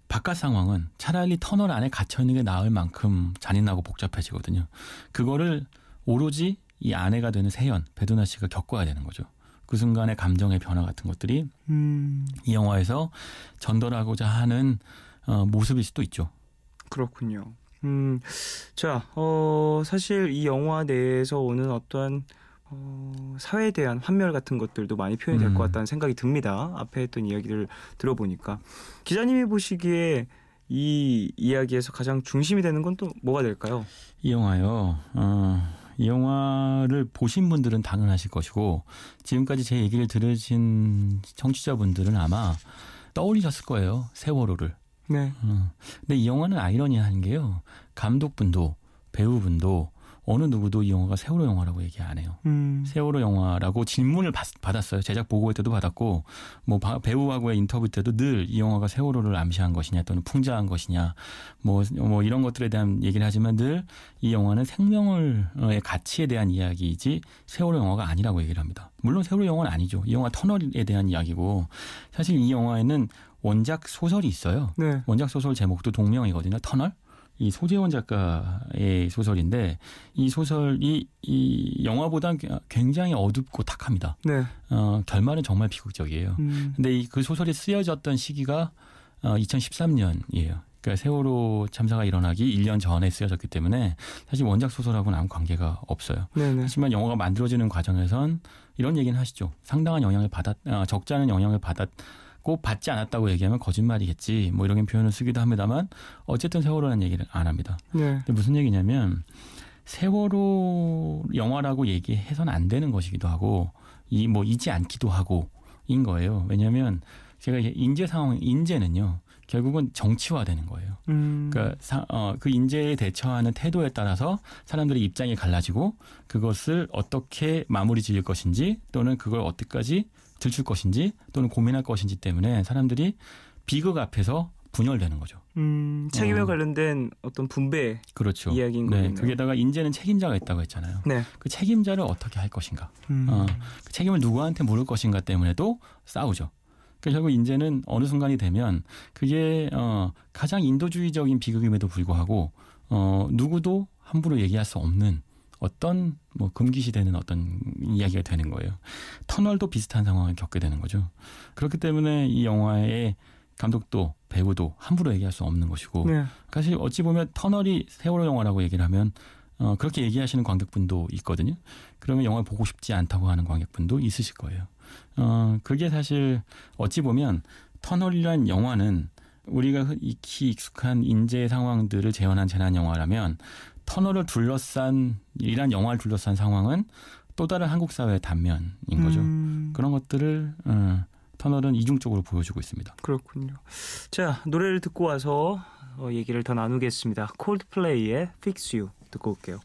바깥 상황은 차라리 터널 안에 갇혀 있는 게 나을 만큼 잔인하고 복잡해지거든요. 그거를 오로지 이 아내가 되는 세연, 배두나 씨가 겪어야 되는 거죠. 그 순간의 감정의 변화 같은 것들이 이 영화에서 전달하고자 하는 모습일 수도 있죠. 그렇군요. 자, 사실 이 영화 내에서 오는 어떠한 사회에 대한 환멸 같은 것들도 많이 표현이 될 것 같다는 생각이 듭니다. 앞에 했던 이야기를 들어보니까. 기자님이 보시기에 이 이야기에서 가장 중심이 되는 건 또 뭐가 될까요? 이 영화요. 이 영화를 보신 분들은 당연하실 것이고 지금까지 제 얘기를 들으신 청취자분들은 아마 떠올리셨을 거예요. 세월호를. 네. 근데 이 영화는 아이러니한 게요. 감독분도 배우분도 어느 누구도 이 영화가 세월호 영화라고 얘기 안 해요. 세월호 영화라고 질문을 받았어요. 제작 보고회 때도 받았고 뭐 배우하고의 인터뷰 때도 늘 이 영화가 세월호를 암시한 것이냐 또는 풍자한 것이냐 뭐 이런 것들에 대한 얘기를 하지만 늘 이 영화는 생명의 가치에 대한 이야기이지 세월호 영화가 아니라고 얘기를 합니다. 물론 세월호 영화는 아니죠. 이 영화 터널에 대한 이야기고 사실 이 영화에는 원작 소설이 있어요. 네. 원작 소설 제목도 동명이거든요. 터널. 이 소재원 작가의 소설인데 이 소설이 이 영화보다 굉장히 어둡고 탁합니다. 네. 결말은 정말 비극적이에요. 근데 그 소설이 쓰여졌던 시기가 2013년이에요. 그러니까 세월호 참사가 일어나기 1년 전에 쓰여졌기 때문에 사실 원작 소설하고는 아무 관계가 없어요. 네네. 하지만 영화가 만들어지는 과정에선 이런 얘기는 하시죠. 상당한 영향을 적지 않은 영향을 받았고 받지 않았다고 얘기하면 거짓말이겠지. 뭐 이런 표현을 쓰기도 합니다만 어쨌든 세월호라는 얘기를 안 합니다. 네. 근데 무슨 얘기냐면 세월호 영화라고 얘기해서는 안 되는 것이기도 하고 이지 않기도 하고 인 거예요. 왜냐하면 제가 인재는요. 결국은 정치화되는 거예요. 그러니까 그 인재에 대처하는 태도에 따라서 사람들의 입장이 갈라지고 그것을 어떻게 마무리 지을 것인지 또는 그걸 어디까지 들출 것인지 또는 고민할 것인지 때문에 사람들이 비극 앞에서 분열되는 거죠. 책임에 관련된 어떤 분배 그렇죠. 이야기인 네, 거겠네요. 거기에다가 인재는 책임자가 있다고 했잖아요. 네. 그 책임자를 어떻게 할 것인가. 그 책임을 누구한테 물을 것인가 때문에도 싸우죠. 그러니까 결국 인재는 어느 순간이 되면 그게 가장 인도주의적인 비극임에도 불구하고 누구도 함부로 얘기할 수 없는 어떤 뭐 금기시되는 어떤 이야기가 되는 거예요. 터널도 비슷한 상황을 겪게 되는 거죠. 그렇기 때문에 이 영화의 감독도 배우도 함부로 얘기할 수 없는 것이고 네. 사실 어찌 보면 터널이 세월호 영화라고 얘기를 하면 그렇게 얘기하시는 관객분도 있거든요. 그러면 영화 보고 싶지 않다고 하는 관객분도 있으실 거예요. 그게 사실 어찌 보면 터널이란 영화는 우리가 익히 익숙한 인재 상황들을 재현한 재난 영화라면 터널을 둘러싼 이란 영화를 둘러싼 상황은 또 다른 한국 사회의 단면인 거죠. 그런 것들을 터널은 이중적으로 보여주고 있습니다. 그렇군요. 자, 노래를 듣고 와서 얘기를 더 나누겠습니다. 콜드플레이의 Fix You 듣고 올게요.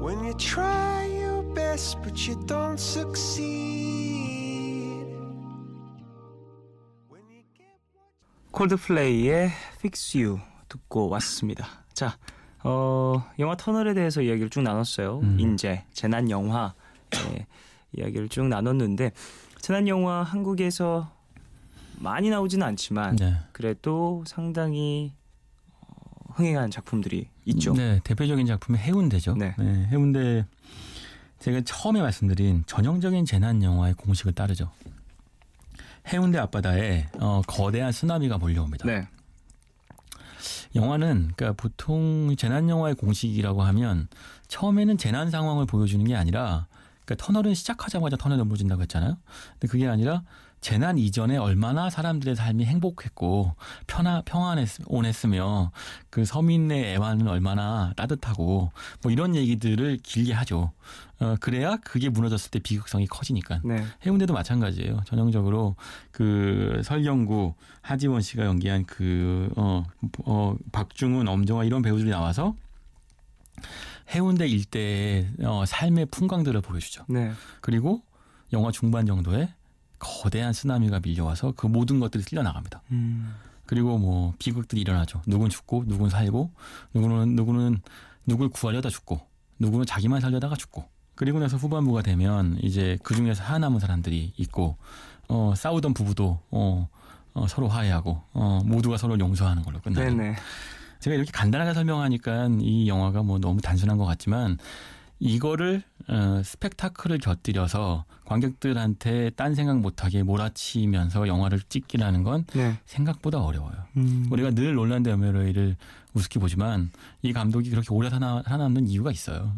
When you try your best but you don't succeed. 콜드플레이의 Fix You 듣고 왔습니다. 자, 영화 터널에 대해서 이야기를 쭉 나눴어요. 인재, 재난 영화 이야기를 쭉 나눴는데 재난 영화 한국에서 많이 나오지는 않지만 네. 그래도 상당히 흥행한 작품들이 있죠. 네, 대표적인 작품이 해운대죠. 네. 네, 해운대 제가 처음에 말씀드린 전형적인 재난 영화의 공식을 따르죠. 해운대 앞바다에 거대한 쓰나미가 몰려옵니다. 네. 영화는 그러니까 보통 재난 영화의 공식이라고 하면 처음에는 재난 상황을 보여주는 게 아니라 그러니까 터널은 시작하자마자 터널이 넘어진다고 했잖아요. 근데 그게 아니라 재난 이전에 얼마나 사람들의 삶이 행복했고 평안했으며 그 서민의 애환은 얼마나 따뜻하고 뭐 이런 얘기들을 길게 하죠. 그래야 그게 무너졌을 때 비극성이 커지니까. 네. 해운대도 마찬가지예요. 전형적으로 그 설경구, 하지원 씨가 연기한 그 박중훈, 엄정화 이런 배우들이 나와서 해운대 일대의 삶의 풍광들을 보여주죠. 네. 그리고 영화 중반 정도에 거대한 쓰나미가 밀려와서 그 모든 것들이 쓸려나갑니다. 그리고 뭐 비극들이 일어나죠. 누군 죽고 누군 살고 누구는 누굴 구하려다 죽고 누구는 자기만 살려다가 죽고 그리고 나서 후반부가 되면 이제 그중에서 살아남은 사람들이 있고 싸우던 부부도 서로 화해하고 모두가 서로를 용서하는 걸로 끝나요. 네네. 제가 이렇게 간단하게 설명하니까 이 영화가 뭐 너무 단순한 것 같지만 이거를 스펙타클을 곁들여서 관객들한테 딴 생각 못하게 몰아치면서 영화를 찍기라는 건 네. 생각보다 어려워요. 우리가 늘 롤란드 에메로이를 우습게 보지만 이 감독이 그렇게 오래 살아남는 이유가 있어요.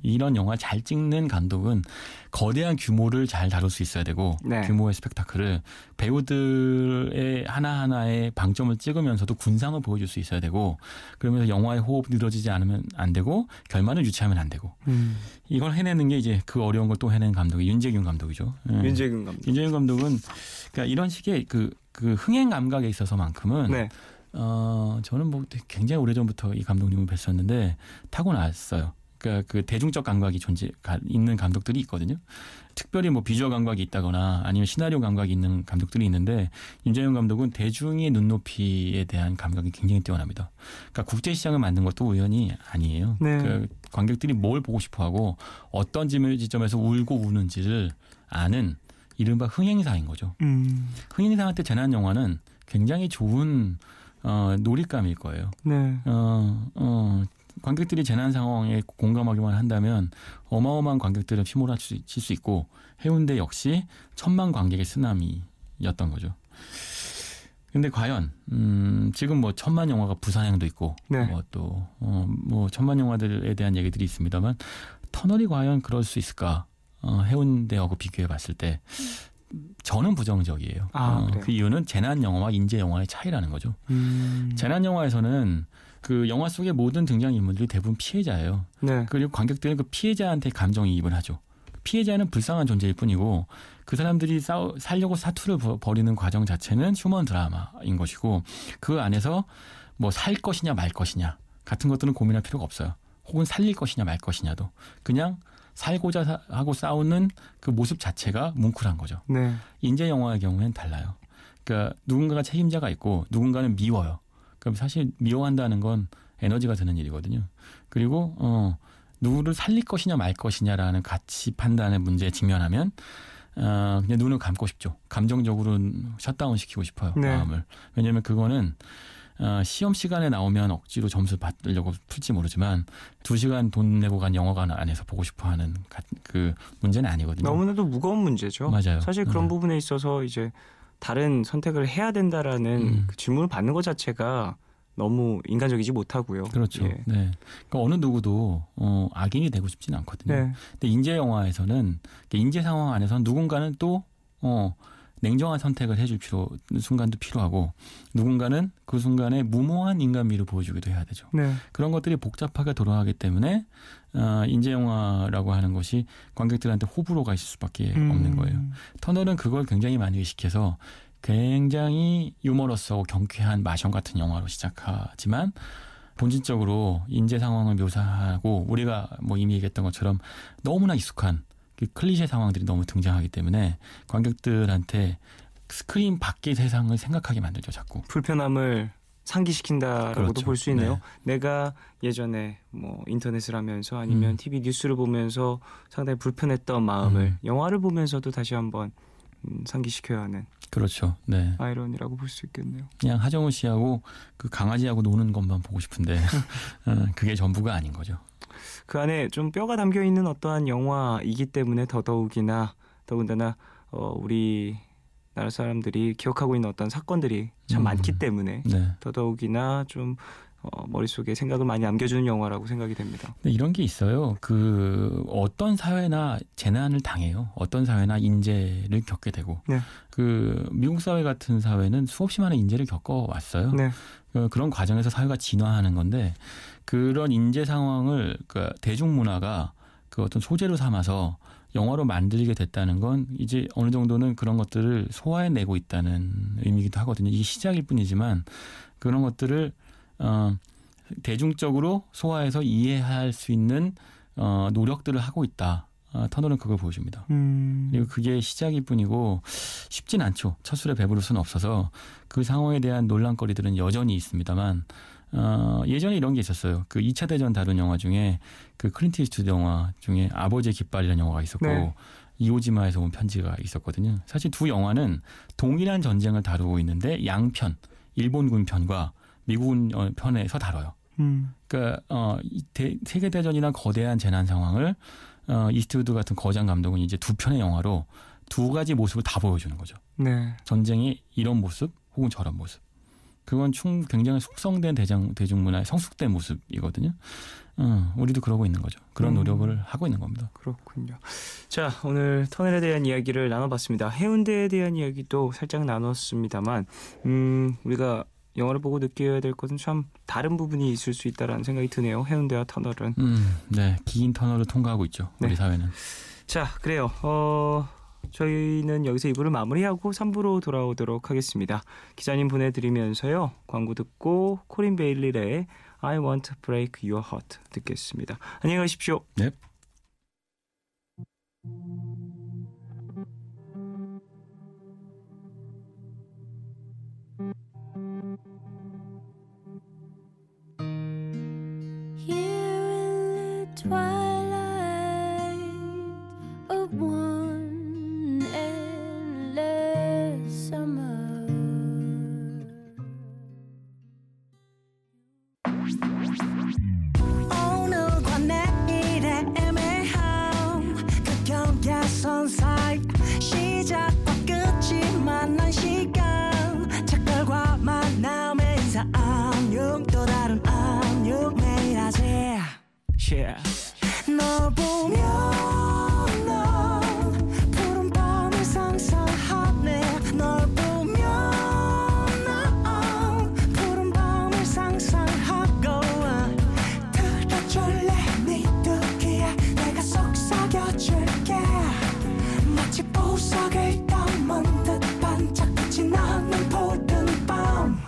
이런 영화 잘 찍는 감독은 거대한 규모를 잘 다룰 수 있어야 되고 네. 규모의 스펙타클을 배우들의 하나하나의 방점을 찍으면서도 군상을 보여줄 수 있어야 되고 그러면서 영화의 호흡이 늘어지지 않으면 안 되고 결말을 유치하면 안 되고 이걸 해내는 게 이제 그 어려운 걸 또 해낸 감독이 윤재균 감독이죠. 윤재균 감독. 윤재균 감독은 그러니까 이런 식의 그 흥행 감각에 있어서만큼은 네. 저는 뭐 굉장히 오래전부터 이 감독님을 뵀었는데 타고났어요. 그러니까 그 대중적 감각이 있는 감독들이 있거든요. 특별히 뭐 비주얼 감각이 있다거나 아니면 시나리오 감각이 있는 감독들이 있는데 윤재균 감독은 대중의 눈높이에 대한 감각이 굉장히 뛰어납니다. 그러니까 국제 시장을 만든 것도 우연이 아니에요. 네. 그 관객들이 뭘 보고 싶어하고 어떤 지점에서 울고 우는지를 아는 이른바 흥행사인 거죠. 흥행사한테 재난 영화는 굉장히 좋은 놀잇감일 거예요. 네. 관객들이 재난 상황에 공감하기만 한다면 어마어마한 관객들을 휘몰아칠 수 있고 해운대 역시 1000만 관객의 쓰나미였던 거죠. 근데 과연 지금 뭐 1000만 영화가 부산행도 있고 네. 뭐 또 뭐 1000만 영화들에 대한 얘기들이 있습니다만 터널이 과연 그럴 수 있을까? 해운대하고 비교해 봤을 때 저는 부정적이에요. 그 이유는 재난 영화와 인재 영화의 차이라는 거죠. 재난 영화에서는 그 영화 속의 모든 등장인물들이 대부분 피해자예요. 네. 그리고 관객들은 그 피해자한테 감정이입을 하죠. 피해자는 불쌍한 존재일 뿐이고 그 사람들이 살려고 사투를 벌이는 과정 자체는 휴먼 드라마인 것이고 그 안에서 뭐 살 것이냐 말 것이냐 같은 것들은 고민할 필요가 없어요. 혹은 살릴 것이냐 말 것이냐도 그냥 살고자 하고 싸우는 그 모습 자체가 뭉클한 거죠. 네. 인재 영화의 경우에는 달라요. 그러니까 누군가가 책임자가 있고 누군가는 미워요. 그럼 사실 미워한다는 건 에너지가 드는 일이거든요. 그리고 누구를 살릴 것이냐 말 것이냐라는 가치 판단의 문제에 직면하면 그냥 눈을 감고 싶죠. 감정적으로 셧다운 시키고 싶어요. 네. 마음을. 왜냐하면 그거는 시험 시간에 나오면 억지로 점수 받으려고 풀지 모르지만 2시간 돈 내고 간 영화관 안에서 보고 싶어하는 그 문제는 아니거든요. 너무나도 무거운 문제죠. 맞아요. 사실 그런 부분에 있어서 이제 다른 선택을 해야 된다라는 그 질문을 받는 것 자체가 너무 인간적이지 못하고요. 그렇죠. 예. 네. 그러니까 어느 누구도 악인이 되고 싶지는 않거든요. 네. 근데 인재 영화에서는 인재 상황 안에서는 누군가는 또 냉정한 선택을 해줄 순간도 필요하고 누군가는 그 순간에 무모한 인간미를 보여주기도 해야 되죠. 네. 그런 것들이 복잡하게 돌아가기 때문에 인재 영화라고 하는 것이 관객들한테 호불호가 있을 수밖에 없는 거예요. 터널은 그걸 굉장히 많이 의식해서 굉장히 유머러스하고 경쾌한 마션 같은 영화로 시작하지만 본질적으로 인재 상황을 묘사하고 우리가 뭐 이미 얘기했던 것처럼 너무나 익숙한 그 클리셰 상황들이 너무 등장하기 때문에 관객들한테 스크린 밖의 세상을 생각하게 만들죠. 자꾸. 불편함을 상기시킨다라고도 그렇죠. 볼 수 있네요. 네. 내가 예전에 뭐 인터넷을 하면서 아니면 TV 뉴스를 보면서 상당히 불편했던 마음을 영화를 보면서도 다시 한번 상기시켜야 하는. 그렇죠. 네. 아이러니라고 볼 수 있겠네요. 그냥 하정우 씨하고 그 강아지하고 노는 것만 보고 싶은데 그게 전부가 아닌 거죠. 그 안에 좀 뼈가 담겨 있는 어떠한 영화이기 때문에 더군다나 우리나라 사람들이 기억하고 있는 어떤 사건들이 참 많기 때문에 네. 더더욱이나 좀 머릿속에 생각을 많이 남겨주는 영화라고 생각이 됩니다. 네, 이런 게 있어요. 그 어떤 사회나 재난을 당해요. 어떤 사회나 인재를 겪게 되고 네. 그 미국 사회 같은 사회는 수없이 많은 인재를 겪어왔어요. 네. 그런 과정에서 사회가 진화하는 건데 그런 인재 상황을 그 대중문화가 그 어떤 소재로 삼아서 영화로 만들게 됐다는 건 이제 어느 정도는 그런 것들을 소화해내고 있다는 의미이기도 하거든요. 이게 시작일 뿐이지만 그런 것들을 대중적으로 소화해서 이해할 수 있는 노력들을 하고 있다. 터널은 그걸 보여줍니다. 그리고 그게 시작일 뿐이고 쉽진 않죠. 첫 술에 배부를 수는 없어서 그 상황에 대한 논란거리들은 여전히 있습니다만 예전에 이런 게 있었어요. 그 2차 대전 다룬 영화 중에 그 클린트 이스트우드 영화 중에 아버지의 깃발이라는 영화가 있었고 네. 이오지마에서 온 편지가 있었거든요. 사실 두 영화는 동일한 전쟁을 다루고 있는데 양편, 일본군 편과 미국군 편에서 다뤄요. 그러니까 세계대전이나 거대한 재난 상황을 이스트우드 같은 거장 감독은 이제 두 편의 영화로 두 가지 모습을 다 보여주는 거죠. 네. 전쟁의 이런 모습 혹은 저런 모습. 그건 굉장히 숙성된 대중문화의 성숙된 모습이거든요. 우리도 그러고 있는 거죠. 그런 노력을 하고 있는 겁니다. 그렇군요. 자, 오늘 터널에 대한 이야기를 나눠봤습니다. 해운대에 대한 이야기도 살짝 나눴습니다만 우리가 영화를 보고 느껴야 될 것은 참 다른 부분이 있을 수 있다라는 생각이 드네요. 해운대와 터널은. 네, 긴 터널을 통과하고 있죠. 우리 네. 사회는. 자, 그래요. 저희는 여기서 2부를 마무리하고 3부로 돌아오도록 하겠습니다. 기자님 보내드리면서요. 광고 듣고 코린 베일리의 I Want to Break Your Heart 듣겠습니다. 안녕히 가십시오. 네. 시작과 끝이 만난 시간 착각과 만남의 인사 안녕 또 다른 안녕 매일 하지 yeah. 널 보면 넌 푸른 밤을 상상하네 널 보면 넌 푸른 밤을 상상하고 들어줄래 네 두기에 내가 속삭여줄게 마치 보석을 담은 듯 반짝빛이 나는 푸른 밤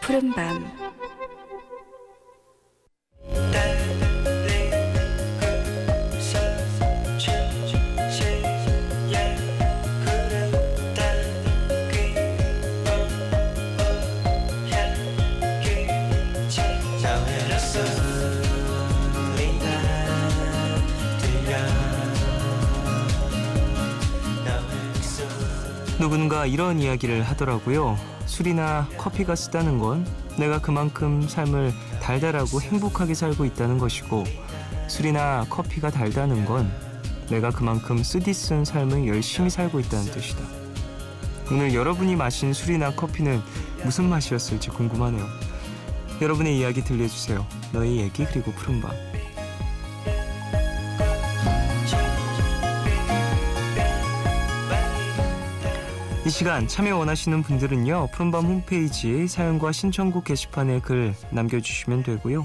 푸른 밤 누군가 이런 이야기를 하더라고요. 술이나 커피가 쓰다는 건 내가 그만큼 삶을 달달하고 행복하게 살고 있다는 것이고, 술이나 커피가 달다는 건 내가 그만큼 쓰디쓴 삶을 열심히 살고 있다는 뜻이다. 오늘 여러분이 마신 술이나 커피는 무슨 맛이었을지 궁금하네요. 여러분의 이야기 들려주세요. 너의 얘기 그리고 푸른밤. 이 시간 참여 원하시는 분들은요, 푸른밤 홈페이지 사연과 신청곡 게시판에 글 남겨주시면 되고요.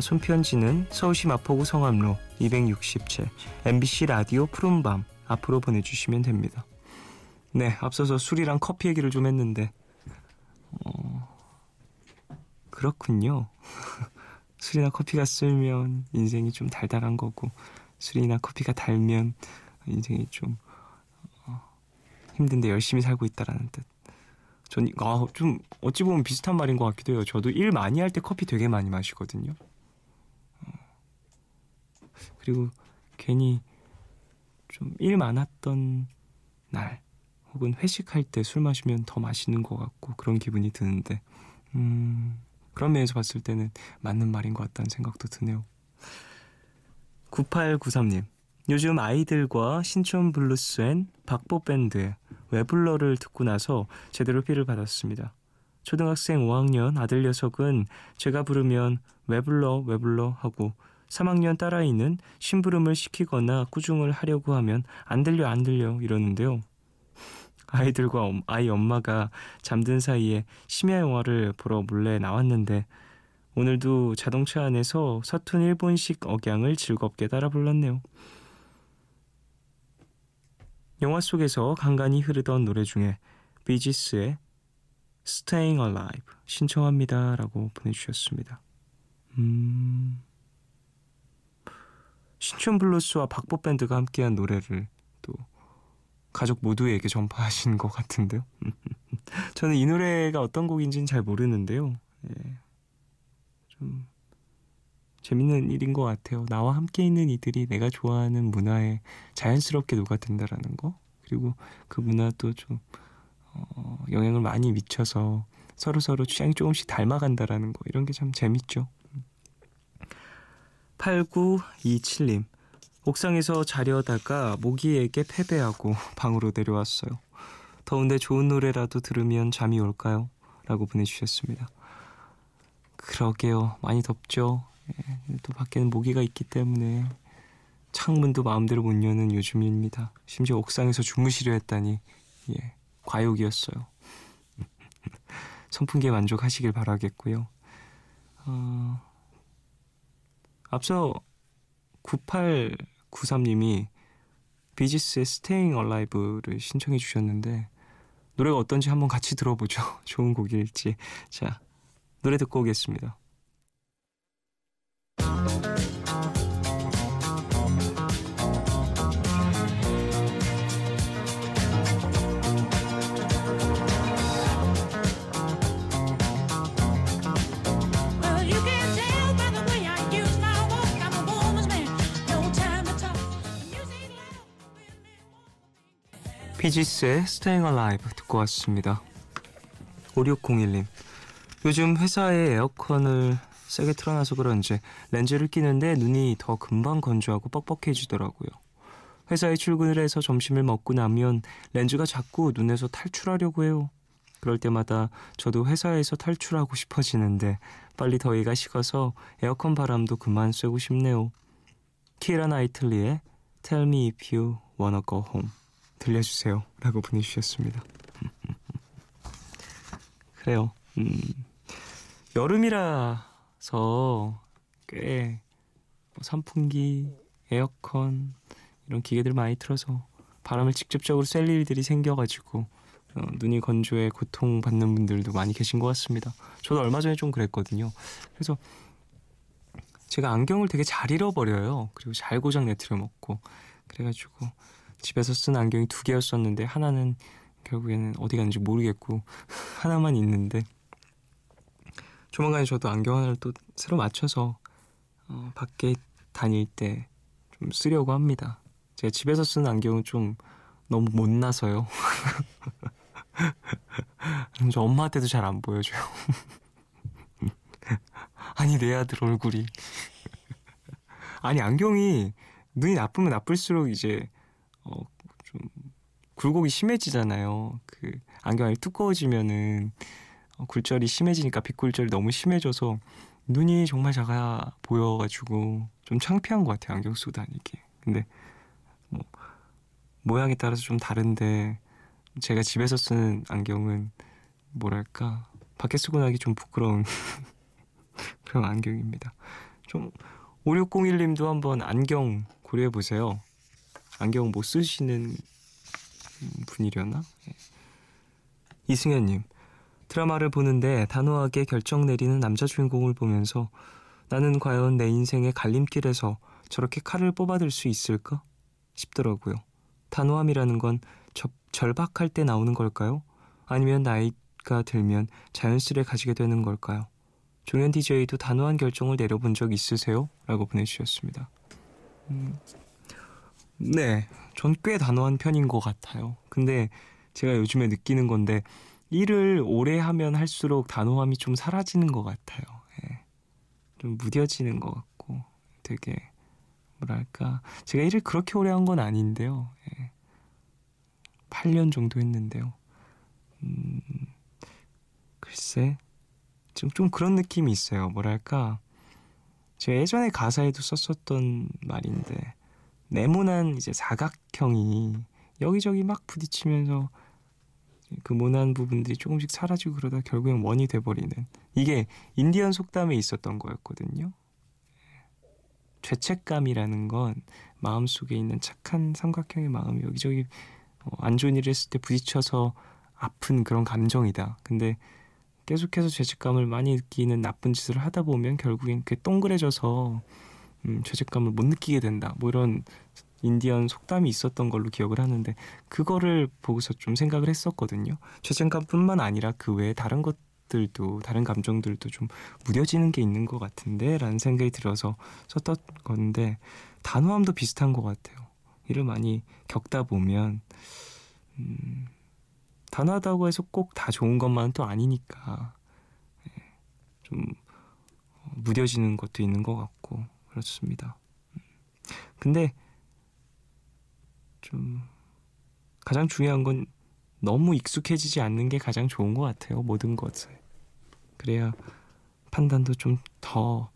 손편지는 서울시 마포구 성암로 267 MBC 라디오 푸른밤 앞으로 보내주시면 됩니다. 네, 앞서서 술이랑 커피 얘기를 좀 했는데 그렇군요. 술이나 커피가 쓰면 인생이 좀 달달한 거고, 술이나 커피가 달면 인생이 좀 힘든데 열심히 살고 있다라는 뜻. 전 좀 어찌 보면 비슷한 말인 것 같기도 해요. 저도 일 많이 할 때 커피 되게 많이 마시거든요. 그리고 괜히 좀 일 많았던 날 혹은 회식할 때 술 마시면 더 맛있는 것 같고 그런 기분이 드는데 그런 면에서 봤을 때는 맞는 말인 것 같다는 생각도 드네요. 9893님, 요즘 아이들과 신촌 블루스 앤 박보 밴드의 왜 불러를 듣고 나서 제대로 필을 받았습니다. 초등학생 5학년 아들 녀석은 제가 부르면 왜 불러 하고 3학년 딸아이는 심부름을 시키거나 꾸중을 하려고 하면 안 들려 이러는데요. 아이들과 아이 엄마가 잠든 사이에 심야 영화를 보러 몰래 나왔는데 오늘도 자동차 안에서 서툰 일본식 억양을 즐겁게 따라 불렀네요. 영화 속에서 간간히 흐르던 노래 중에 비지스의 Staying Alive 신청합니다 라고 보내주셨습니다. 신촌 블루스와 박보 밴드가 함께한 노래를 또 가족 모두에게 전파하신 것 같은데요. 저는 이 노래가 어떤 곡인지는 잘 모르는데요. 예. 좀 재밌는 일인 것 같아요. 나와 함께 있는 이들이 내가 좋아하는 문화에 자연스럽게 녹아든다라는 거, 그리고 그 문화도 좀 영향을 많이 미쳐서 서로 취향이 조금씩 닮아간다라는 거, 이런 게 참 재밌죠. 8927님, 옥상에서 자려다가 모기에게 패배하고 방으로 내려왔어요. 더운데 좋은 노래라도 들으면 잠이 올까요? 라고 보내주셨습니다. 그러게요. 많이 덥죠. 예, 또 밖에는 모기가 있기 때문에 창문도 마음대로 못 여는 요즘입니다. 심지어 옥상에서 주무시려 했다니 과욕이었어요. 선풍기에 만족하시길 바라겠고요. 앞서 9893님이 비지스의 Staying Alive를 신청해 주셨는데 노래가 어떤지 한번 같이 들어보죠. 좋은 곡일지. 자, 노래 듣고 오겠습니다. 비지스의 Staying Alive 듣고 왔습니다. 5601님, 요즘 회사에 에어컨을 세게 틀어놔서 그런지 렌즈를 끼는데 눈이 더 금방 건조하고 뻑뻑해지더라고요. 회사에 출근을 해서 점심을 먹고 나면 렌즈가 자꾸 눈에서 탈출하려고 해요. 그럴 때마다 저도 회사에서 탈출하고 싶어지는데 빨리 더위가 식어서 에어컨 바람도 그만 쐬고 싶네요. 키라 나이틀리의 Tell me if you wanna go home 들려주세요 라고 보내주셨습니다. 그래요. 여름이라서 꽤 선풍기, 에어컨 이런 기계들 많이 틀어서 바람을 직접적으로 쐴 일들이 생겨가지고 눈이 건조해 고통받는 분들도 많이 계신 것 같습니다. 저도 얼마 전에 좀 그랬거든요. 그래서 제가 안경을 되게 잘 잃어버려요. 그리고 잘 고장 내트려 먹고 그래가지고 집에서 쓴 안경이 2개였었는데 하나는 결국에는 어디 갔는지 모르겠고 하나만 있는데 조만간에 저도 안경 하나를 또 새로 맞춰서 밖에 다닐 때 좀 쓰려고 합니다. 제가 집에서 쓰는 안경은 좀 너무 못나서요. 저 엄마한테도 잘 안 보여줘요. 아니 내 아들 얼굴이 아니 안경이 눈이 나쁘면 나쁠수록 이제 좀 굴곡이 심해지잖아요. 그 안경이 두꺼워지면은 굴절이 심해지니까 빛굴절이 너무 심해져서 눈이 정말 작아 보여가지고 좀 창피한 것 같아요. 안경 쓰고 다니기. 근데 뭐 모양에 따라서 좀 다른데 제가 집에서 쓰는 안경은 뭐랄까 밖에 쓰고 나기 좀 부끄러운 그런 안경입니다. 좀 5601님도 한번 안경 고려해보세요. 안경 못 쓰시는 분이려나? 예. 이승현님, 드라마를 보는데 단호하게 결정 내리는 남자 주인공을 보면서 나는 과연 내 인생의 갈림길에서 저렇게 칼을 뽑아들 수 있을까? 싶더라고요. 단호함이라는 건 절박할 때 나오는 걸까요? 아니면 나이가 들면 자연스레 가지게 되는 걸까요? 종현 DJ도 단호한 결정을 내려본 적 있으세요? 라고 보내주셨습니다. 네, 전 꽤 단호한 편인 것 같아요. 근데 제가 요즘에 느끼는 건데 일을 오래 하면 할수록 단호함이 좀 사라지는 것 같아요. 예. 좀 무뎌지는 것 같고 되게 뭐랄까 제가 일을 그렇게 오래 한 건 아닌데요. 예. 8년 정도 했는데요. 글쎄 좀 그런 느낌이 있어요. 뭐랄까 제가 예전에 가사에도 썼었던 말인데 네모난 이제 사각형이 여기저기 막 부딪히면서 그 모난 부분들이 조금씩 사라지고 그러다 결국엔 원이 돼버리는 이게 인디언 속담에 있었던 거였거든요. 죄책감이라는 건 마음속에 있는 착한 삼각형의 마음이 여기저기 안 좋은 일을 했을 때 부딪혀서 아픈 그런 감정이다. 근데 계속해서 죄책감을 많이 느끼는 나쁜 짓을 하다 보면 결국엔 그게 동그래져서 죄책감을 못 느끼게 된다. 뭐 이런 인디언 속담이 있었던 걸로 기억을 하는데 그거를 보고서 좀 생각을 했었거든요. 죄책감뿐만 아니라 그 외에 다른 것들도 다른 감정들도 좀 무뎌지는 게 있는 것 같은데 라는 생각이 들어서 썼던 건데 단호함도 비슷한 것 같아요. 일을 많이 겪다 보면 단호하다고 해서 꼭 다 좋은 것만은 또 아니니까 좀 무뎌지는 것도 있는 것 같고 그렇습니다. 근데 좀 가장 중요한 건 너무 익숙해지지 않는 게 가장 좋은 것 같아요. 모든 것에. 그래야 판단도 좀 더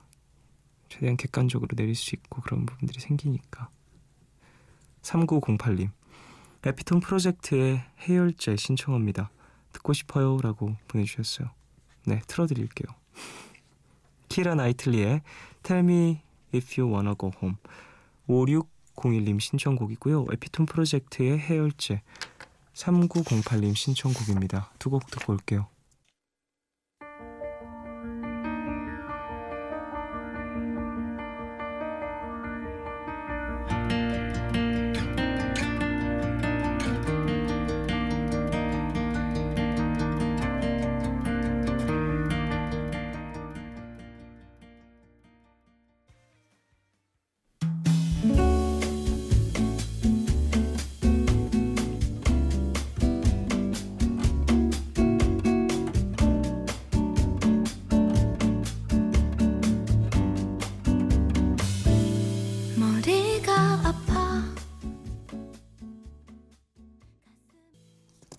최대한 객관적으로 내릴 수 있고 그런 부분들이 생기니까. 3908님 에피톤 프로젝트의 해열제 신청합니다. 듣고 싶어요 라고 보내주셨어요. 네, 틀어드릴게요. 키라 나이틀리의 Tell Me If You Wanna Go Home 5601님 신청곡이고요. 에피톤 프로젝트의 해열제 3908님 신청곡입니다. 두 곡 듣고 올게요.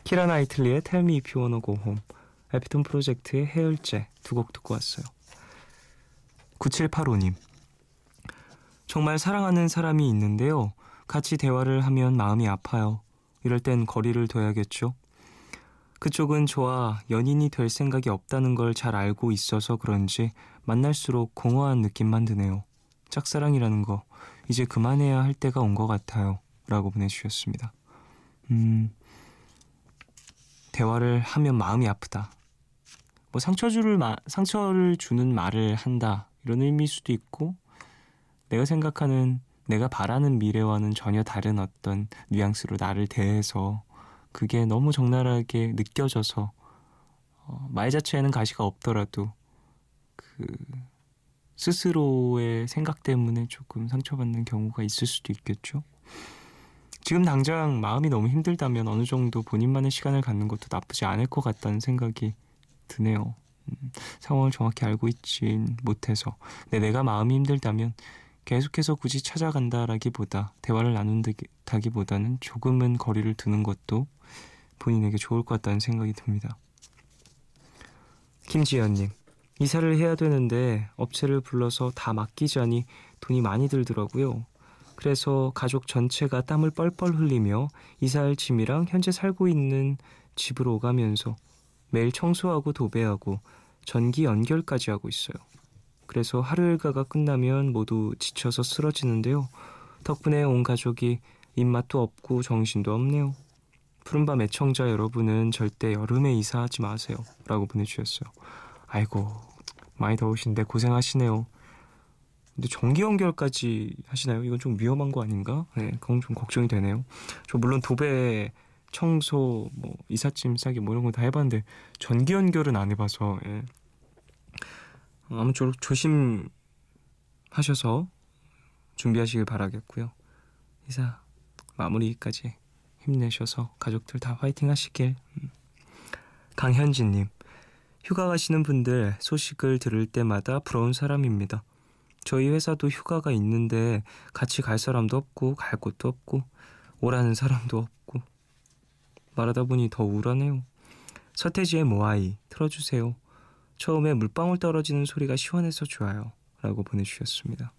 키라 나이틀리의 Tell Me If You Wanna Go Home, 에피톤 프로젝트의 해열제 두 곡 듣고 왔어요. 9785님 정말 사랑하는 사람이 있는데요. 같이 대화를 하면 마음이 아파요. 이럴 땐 거리를 둬야겠죠. 그쪽은 저와 연인이 될 생각이 없다는 걸 잘 알고 있어서 그런지 만날수록 공허한 느낌만 드네요. 짝사랑이라는 거 이제 그만해야 할 때가 온 것 같아요. 라고 보내주셨습니다. 대화를 하면 마음이 아프다. 뭐 상처를 주는 말을 한다. 이런 의미일 수도 있고 내가 생각하는 내가 바라는 미래와는 전혀 다른 어떤 뉘앙스로 나를 대해서 그게 너무 적나라하게 느껴져서 말 자체에는 가시가 없더라도 그 스스로의 생각 때문에 조금 상처받는 경우가 있을 수도 있겠죠. 지금 당장 마음이 너무 힘들다면 어느 정도 본인만의 시간을 갖는 것도 나쁘지 않을 것 같다는 생각이 드네요. 상황을 정확히 알고 있진 못해서. 근데 내가 마음이 힘들다면 계속해서 굳이 찾아간다라기보다 대화를 나눈다기보다는 조금은 거리를 두는 것도 본인에게 좋을 것 같다는 생각이 듭니다. 김지연님, 이사를 해야 되는데 업체를 불러서 다 맡기자니 돈이 많이 들더라고요. 그래서 가족 전체가 땀을 뻘뻘 흘리며 이사할 짐이랑 현재 살고 있는 집으로 오가면서 매일 청소하고 도배하고 전기 연결까지 하고 있어요. 그래서 하루 일과가 끝나면 모두 지쳐서 쓰러지는데요. 덕분에 온 가족이 입맛도 없고 정신도 없네요. 푸른밤 애청자 여러분은 절대 여름에 이사하지 마세요. 라고 보내주셨어요. 아이고, 많이 더우신데 고생하시네요. 근데 전기 연결까지 하시나요? 이건 좀 위험한 거 아닌가? 네, 그건 좀 걱정이 되네요. 저 물론 도배, 청소, 뭐 이삿짐 싸기 뭐 이런 거 다 해봤는데 전기 연결은 안 해봐서 예. 아무쪼록 조심하셔서 준비하시길 바라겠고요. 이사 마무리까지 힘내셔서 가족들 다 화이팅 하시길. 강현진님, 휴가 가시는 분들 소식을 들을 때마다 부러운 사람입니다. 저희 회사도 휴가가 있는데 같이 갈 사람도 없고 갈 곳도 없고 오라는 사람도 없고 말하다 보니 더 우울하네요. 서태지의 모아이 틀어주세요. 처음에 물방울 떨어지는 소리가 시원해서 좋아요. 라고 보내주셨습니다.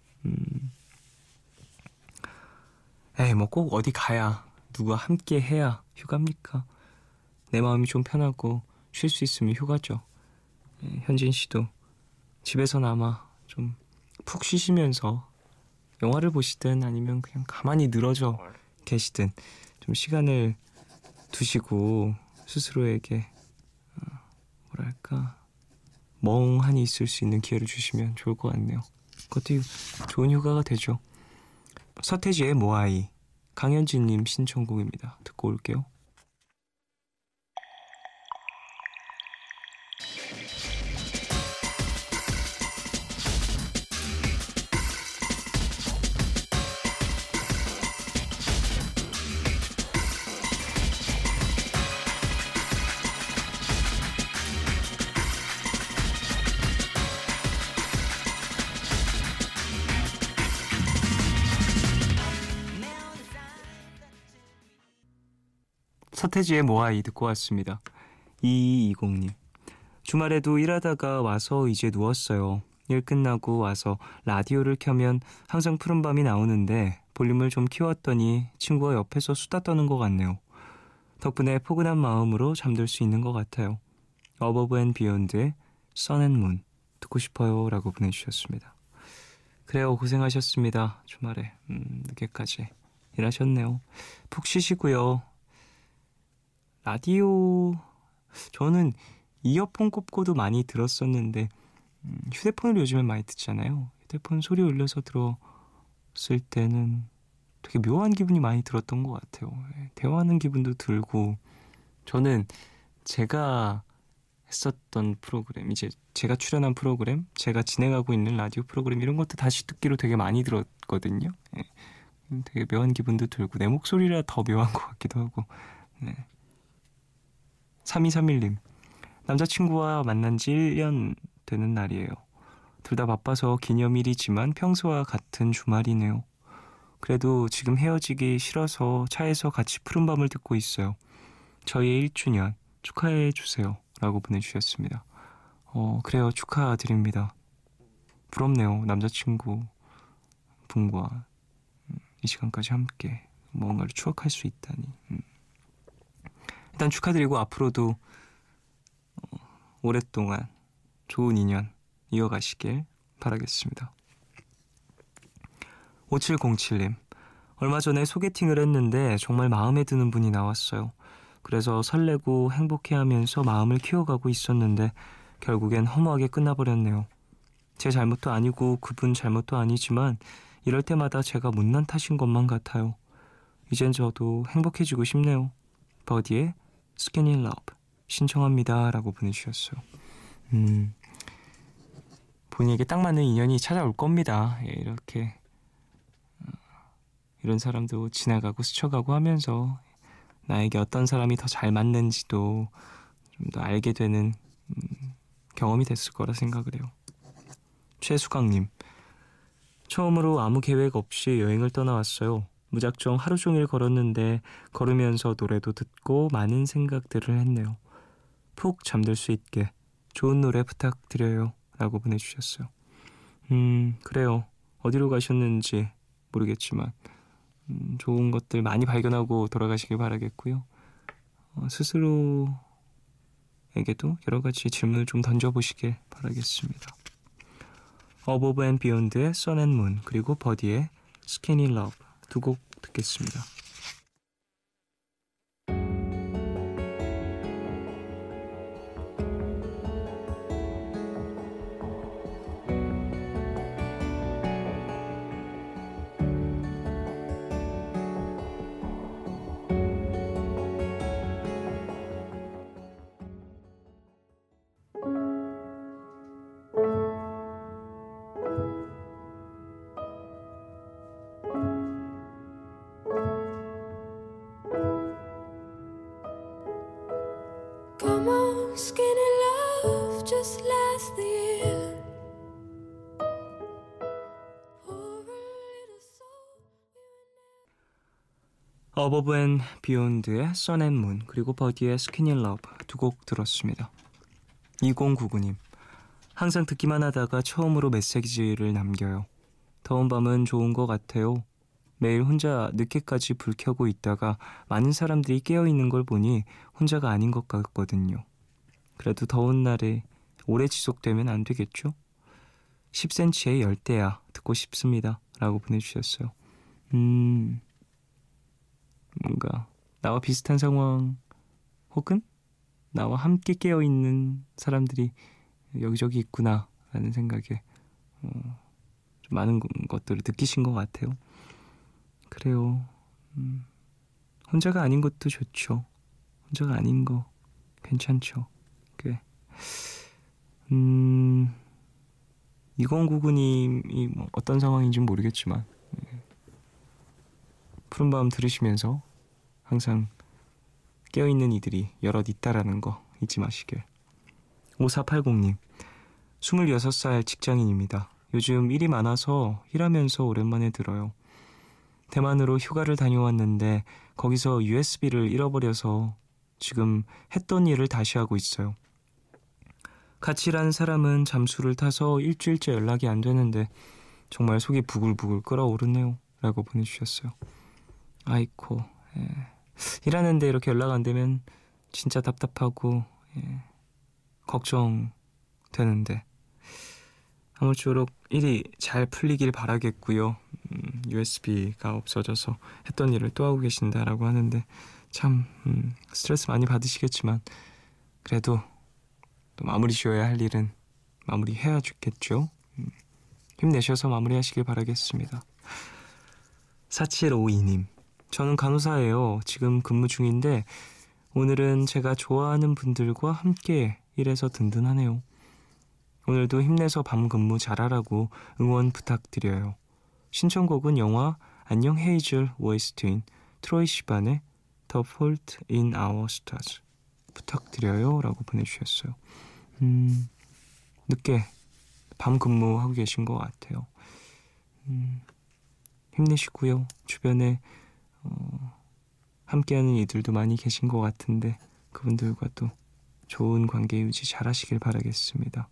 에이, 뭐 꼭 어디 가야 누가 함께 해야 휴가입니까? 내 마음이 좀 편하고 쉴 수 있으면 휴가죠. 현진 씨도 집에서나마 좀 푹 쉬시면서 영화를 보시든 아니면 그냥 가만히 늘어져 계시든 좀 시간을 두시고 스스로에게 뭐랄까 멍하니 있을 수 있는 기회를 주시면 좋을 것 같네요. 그것도 좋은 휴가가 되죠. 서태지의 모아이, 강현진님 신청곡입니다. 듣고 올게요. 서태지의 모아이 듣고 왔습니다. 2220님, 주말에도 일하다가 와서 이제 누웠어요. 일 끝나고 와서 라디오를 켜면 항상 푸른밤이 나오는데 볼륨을 좀 키웠더니 친구가 옆에서 수다 떠는 것 같네요. 덕분에 포근한 마음으로 잠들 수 있는 것 같아요. 어버브 앤 비욘드의 선 앤 문 듣고 싶어요. 라고 보내주셨습니다. 그래요, 고생하셨습니다. 주말에 늦게까지 일하셨네요. 푹 쉬시고요. 라디오 저는 이어폰 꼽고도 많이 들었었는데 휴대폰을 요즘에 많이 듣잖아요. 휴대폰 소리 올려서 들었을 때는 되게 묘한 기분이 많이 들었던 것 같아요. 대화하는 기분도 들고, 저는 제가 했었던 프로그램, 이제 제가 출연한 프로그램, 제가 진행하고 있는 라디오 프로그램 이런 것도 다시 듣기로 되게 많이 들었거든요. 되게 묘한 기분도 들고 내 목소리라 더 묘한 것 같기도 하고. 네. 3231님, 남자친구와 만난 지 1년 되는 날이에요. 둘 다 바빠서 기념일이지만 평소와 같은 주말이네요. 그래도 지금 헤어지기 싫어서 차에서 같이 푸른밤을 듣고 있어요. 저희의 1주년 축하해 주세요. 라고 보내주셨습니다. 그래요, 축하드립니다. 부럽네요. 남자친구 분과 이 시간까지 함께 뭔가를 추억할 수 있다니. 일단 축하드리고 앞으로도 오랫동안 좋은 인연 이어가시길 바라겠습니다. 5707님, 얼마 전에 소개팅을 했는데 정말 마음에 드는 분이 나왔어요. 그래서 설레고 행복해하면서 마음을 키워가고 있었는데 결국엔 허무하게 끝나버렸네요. 제 잘못도 아니고 그분 잘못도 아니지만 이럴 때마다 제가 못난 탓인 것만 같아요. 이젠 저도 행복해지고 싶네요. 버디의 Skinny Love 신청합니다. 라고 보내주셨어요. 본인에게 딱 맞는 인연이 찾아올 겁니다. 이렇게 이런 사람도 지나가고 스쳐가고 하면서 나에게 어떤 사람이 더 잘 맞는지도 좀 더 알게 되는 경험이 됐을 거라 생각을 해요. 최수강님, 처음으로 아무 계획 없이 여행을 떠나왔어요. 무작정 하루 종일 걸었는데 걸으면서 노래도 듣고 많은 생각들을 했네요. 푹 잠들 수 있게 좋은 노래 부탁드려요 라고 보내주셨어요. 그래요. 어디로 가셨는지 모르겠지만 좋은 것들 많이 발견하고 돌아가시길 바라겠고요. 스스로에게도 여러 가지 질문을 좀 던져보시길 바라겠습니다. Above and Beyond의 Sun and Moon 그리고 버디의 Skinny Love 두 곡 듣겠습니다. Come on, skinny love, just last the year. Pour a little soul. Above and Beyond의 Sun and Moon 그리고 버디의 Skinny Love 두 곡 들었습니다. 2099님, 항상 듣기만 하다가 처음으로 메시지를 남겨요. 더운 밤은 좋은 것 같아요. 매일 혼자 늦게까지 불 켜고 있다가 많은 사람들이 깨어있는 걸 보니 혼자가 아닌 것 같거든요. 그래도 더운 날에 오래 지속되면 안 되겠죠? 10cm의 열대야 듣고 싶습니다 라고 보내주셨어요. 뭔가 나와 비슷한 상황 혹은 나와 함께 깨어있는 사람들이 여기저기 있구나 라는 생각에 좀 많은 것들을 느끼신 것 같아요. 그래요. 혼자가 아닌 것도 좋죠. 혼자가 아닌 거 괜찮죠. 꽤. 2099님이 뭐 어떤 상황인지는 모르겠지만 푸른밤 들으시면서 항상 깨어있는 이들이 여럿 있다라는 거 잊지 마시길. 5480님, 26살 직장인입니다. 요즘 일이 많아서 일하면서 오랜만에 들어요. 대만으로 휴가를 다녀왔는데 거기서 USB를 잃어버려서 지금 했던 일을 다시 하고 있어요. 같이 일하는 사람은 잠수를 타서 일주일째 연락이 안 되는데 정말 속이 부글부글 끓어오르네요 라고 보내주셨어요. 아이코, 일하는데 이렇게 연락 안 되면 진짜 답답하고 걱정되는데 아무쪼록 일이 잘 풀리길 바라겠고요. USB가 없어져서 했던 일을 또 하고 계신다라고 하는데 참 스트레스 많이 받으시겠지만 그래도 또 마무리 지어야 할 일은 마무리해야 좋겠죠. 힘내셔서 마무리하시길 바라겠습니다. 4752님, 저는 간호사예요. 지금 근무 중인데 오늘은 제가 좋아하는 분들과 함께 일해서 든든하네요. 오늘도 힘내서 밤 근무 잘하라고 응원 부탁드려요. 신청곡은 영화 안녕 헤이즐 OST인 트로이 시반의 The Fault in Our Stars 부탁드려요 라고 보내주셨어요. 늦게 밤 근무하고 계신 것 같아요. 힘내시고요. 주변에 함께하는 이들도 많이 계신 것 같은데 그분들과 또 좋은 관계 유지 잘 하시길 바라겠습니다.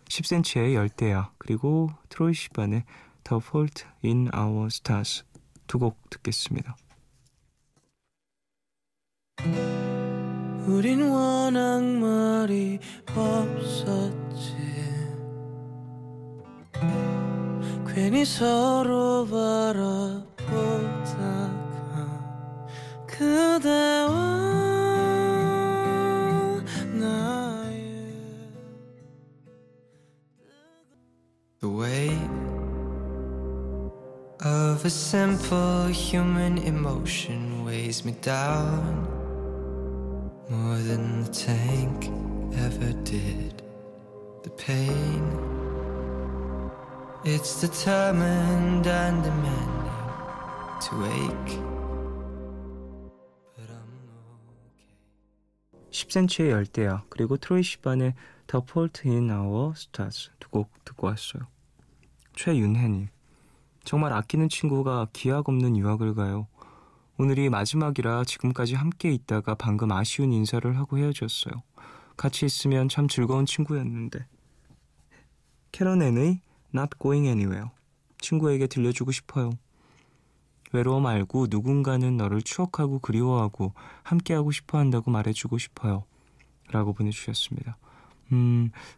10cm의 열대야 그리고 트로이 시반의 The Fault in Our Stars 두 곡 듣겠습니다. 우린 워낙 말이 없었지. 괜히 서로 바라보다가 그대와 The weight of a simple human emotion weighs me down more than the tank ever did. The pain, it's determined and demanding to ache. But I'm okay. 10cm의 열대야 그리고 트로이 시반의 The Fault in Our Stars 두 곡 듣고 왔어요. 최윤혜님, 정말 아끼는 친구가 기약 없는 유학을 가요. 오늘이 마지막이라 지금까지 함께 있다가 방금 아쉬운 인사를 하고 헤어졌어요. 같이 있으면 참 즐거운 친구였는데. 캐런 앤의 Not Going Anywhere 친구에게 들려주고 싶어요. 외로움 알고 누군가는 너를 추억하고 그리워하고 함께하고 싶어한다고 말해주고 싶어요. 라고 보내주셨습니다.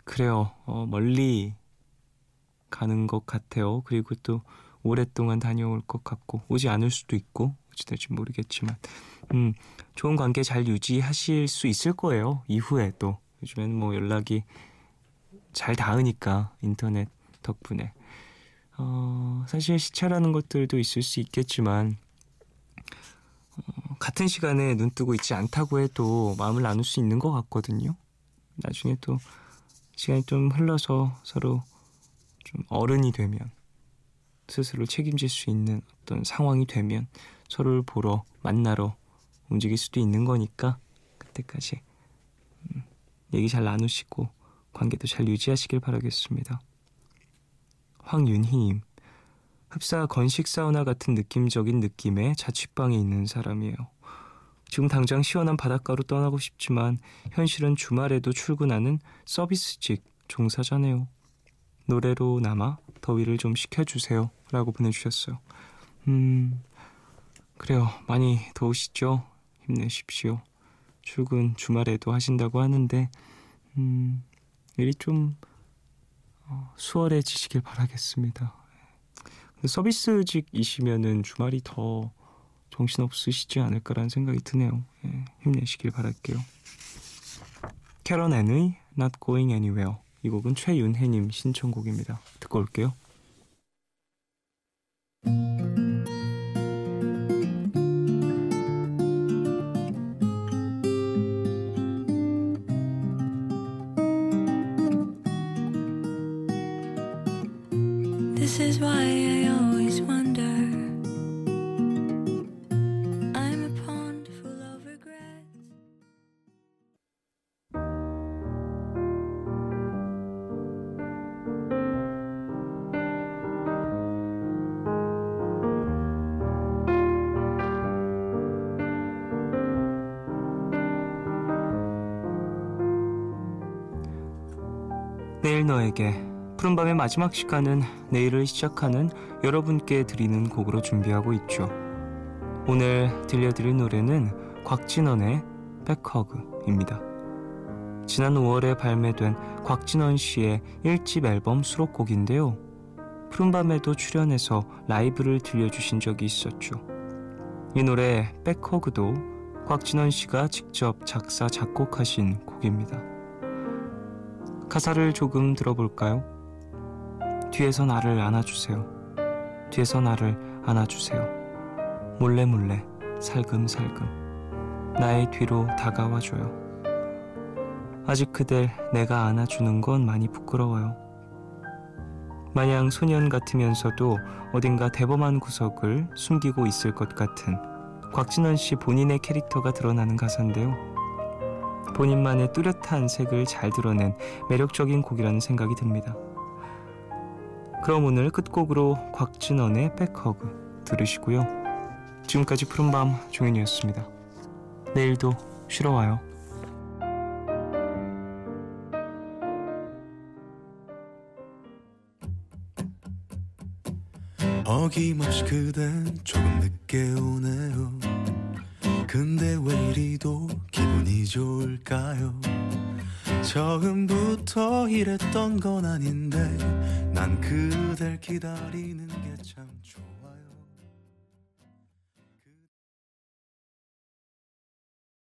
그래요. 멀리 가는 것 같아요. 그리고 또 오랫동안 다녀올 것 같고 오지 않을 수도 있고 어찌 될지 모르겠지만 좋은 관계 잘 유지하실 수 있을 거예요. 이후에 또 요즘에는 뭐 연락이 잘 닿으니까 인터넷 덕분에 사실 시차라는 것들도 있을 수 있겠지만 같은 시간에 눈 뜨고 있지 않다고 해도 마음을 나눌 수 있는 것 같거든요. 나중에 또 시간이 좀 흘러서 서로 좀 어른이 되면 스스로 책임질 수 있는 어떤 상황이 되면 서로를 보러 만나러 움직일 수도 있는 거니까 그때까지 얘기 잘 나누시고 관계도 잘 유지하시길 바라겠습니다. 황윤희님, 흡사 건식 사우나 같은 느낌적인 느낌의 자취방에 있는 사람이에요. 지금 당장 시원한 바닷가로 떠나고 싶지만 현실은 주말에도 출근하는 서비스직 종사자네요. 노래로나마 더위를 좀 식혀주세요 라고 보내주셨어요. 그래요. 많이 더우시죠? 힘내십시오. 출근 주말에도 하신다고 하는데 일이 좀 수월해지시길 바라겠습니다. 서비스직이시면은 주말이 더 정신없으시지 않을까라는 생각이 드네요. 힘내시길 바랄게요. 캐런 앤의 Not Going Anywhere 이 곡은 최윤혜님 신청곡입니다. 듣고 올게요. This is why I always wonder. I'm a pond full of regrets. 내일 너에게 푸른밤의 마지막 시간은 내일을 시작하는 여러분께 드리는 곡으로 준비하고 있죠. 오늘 들려드릴 노래는 곽진원의 백허그입니다. 지난 5월에 발매된 곽진원 씨의 1집 앨범 수록곡인데요. 푸른밤에도 출연해서 라이브를 들려주신 적이 있었죠. 이 노래 백허그도 곽진원 씨가 직접 작사 작곡하신 곡입니다. 가사를 조금 들어볼까요? 뒤에서 나를 안아주세요. 뒤에서 나를 안아주세요. 몰래 몰래 살금살금 나의 뒤로 다가와줘요. 아직 그댈 내가 안아주는 건 많이 부끄러워요. 마냥 소년 같으면서도 어딘가 대범한 구석을 숨기고 있을 것 같은 곽진원 씨 본인의 캐릭터가 드러나는 가사인데요. 본인만의 뚜렷한 색을 잘 드러낸 매력적인 곡이라는 생각이 듭니다. 그럼 오늘 끝곡으로 곽진원의 백허그 들으시고요. 지금까지 푸른밤 종현이었습니다. 내일도 쉬러 와요. 어김없이 그댄 조금 늦게 오네요. 근데 왜 이리도 기분이 좋을까요? 처음부터 이랬던 건 아닌데 난 그댈 기다리는 게 참 좋아.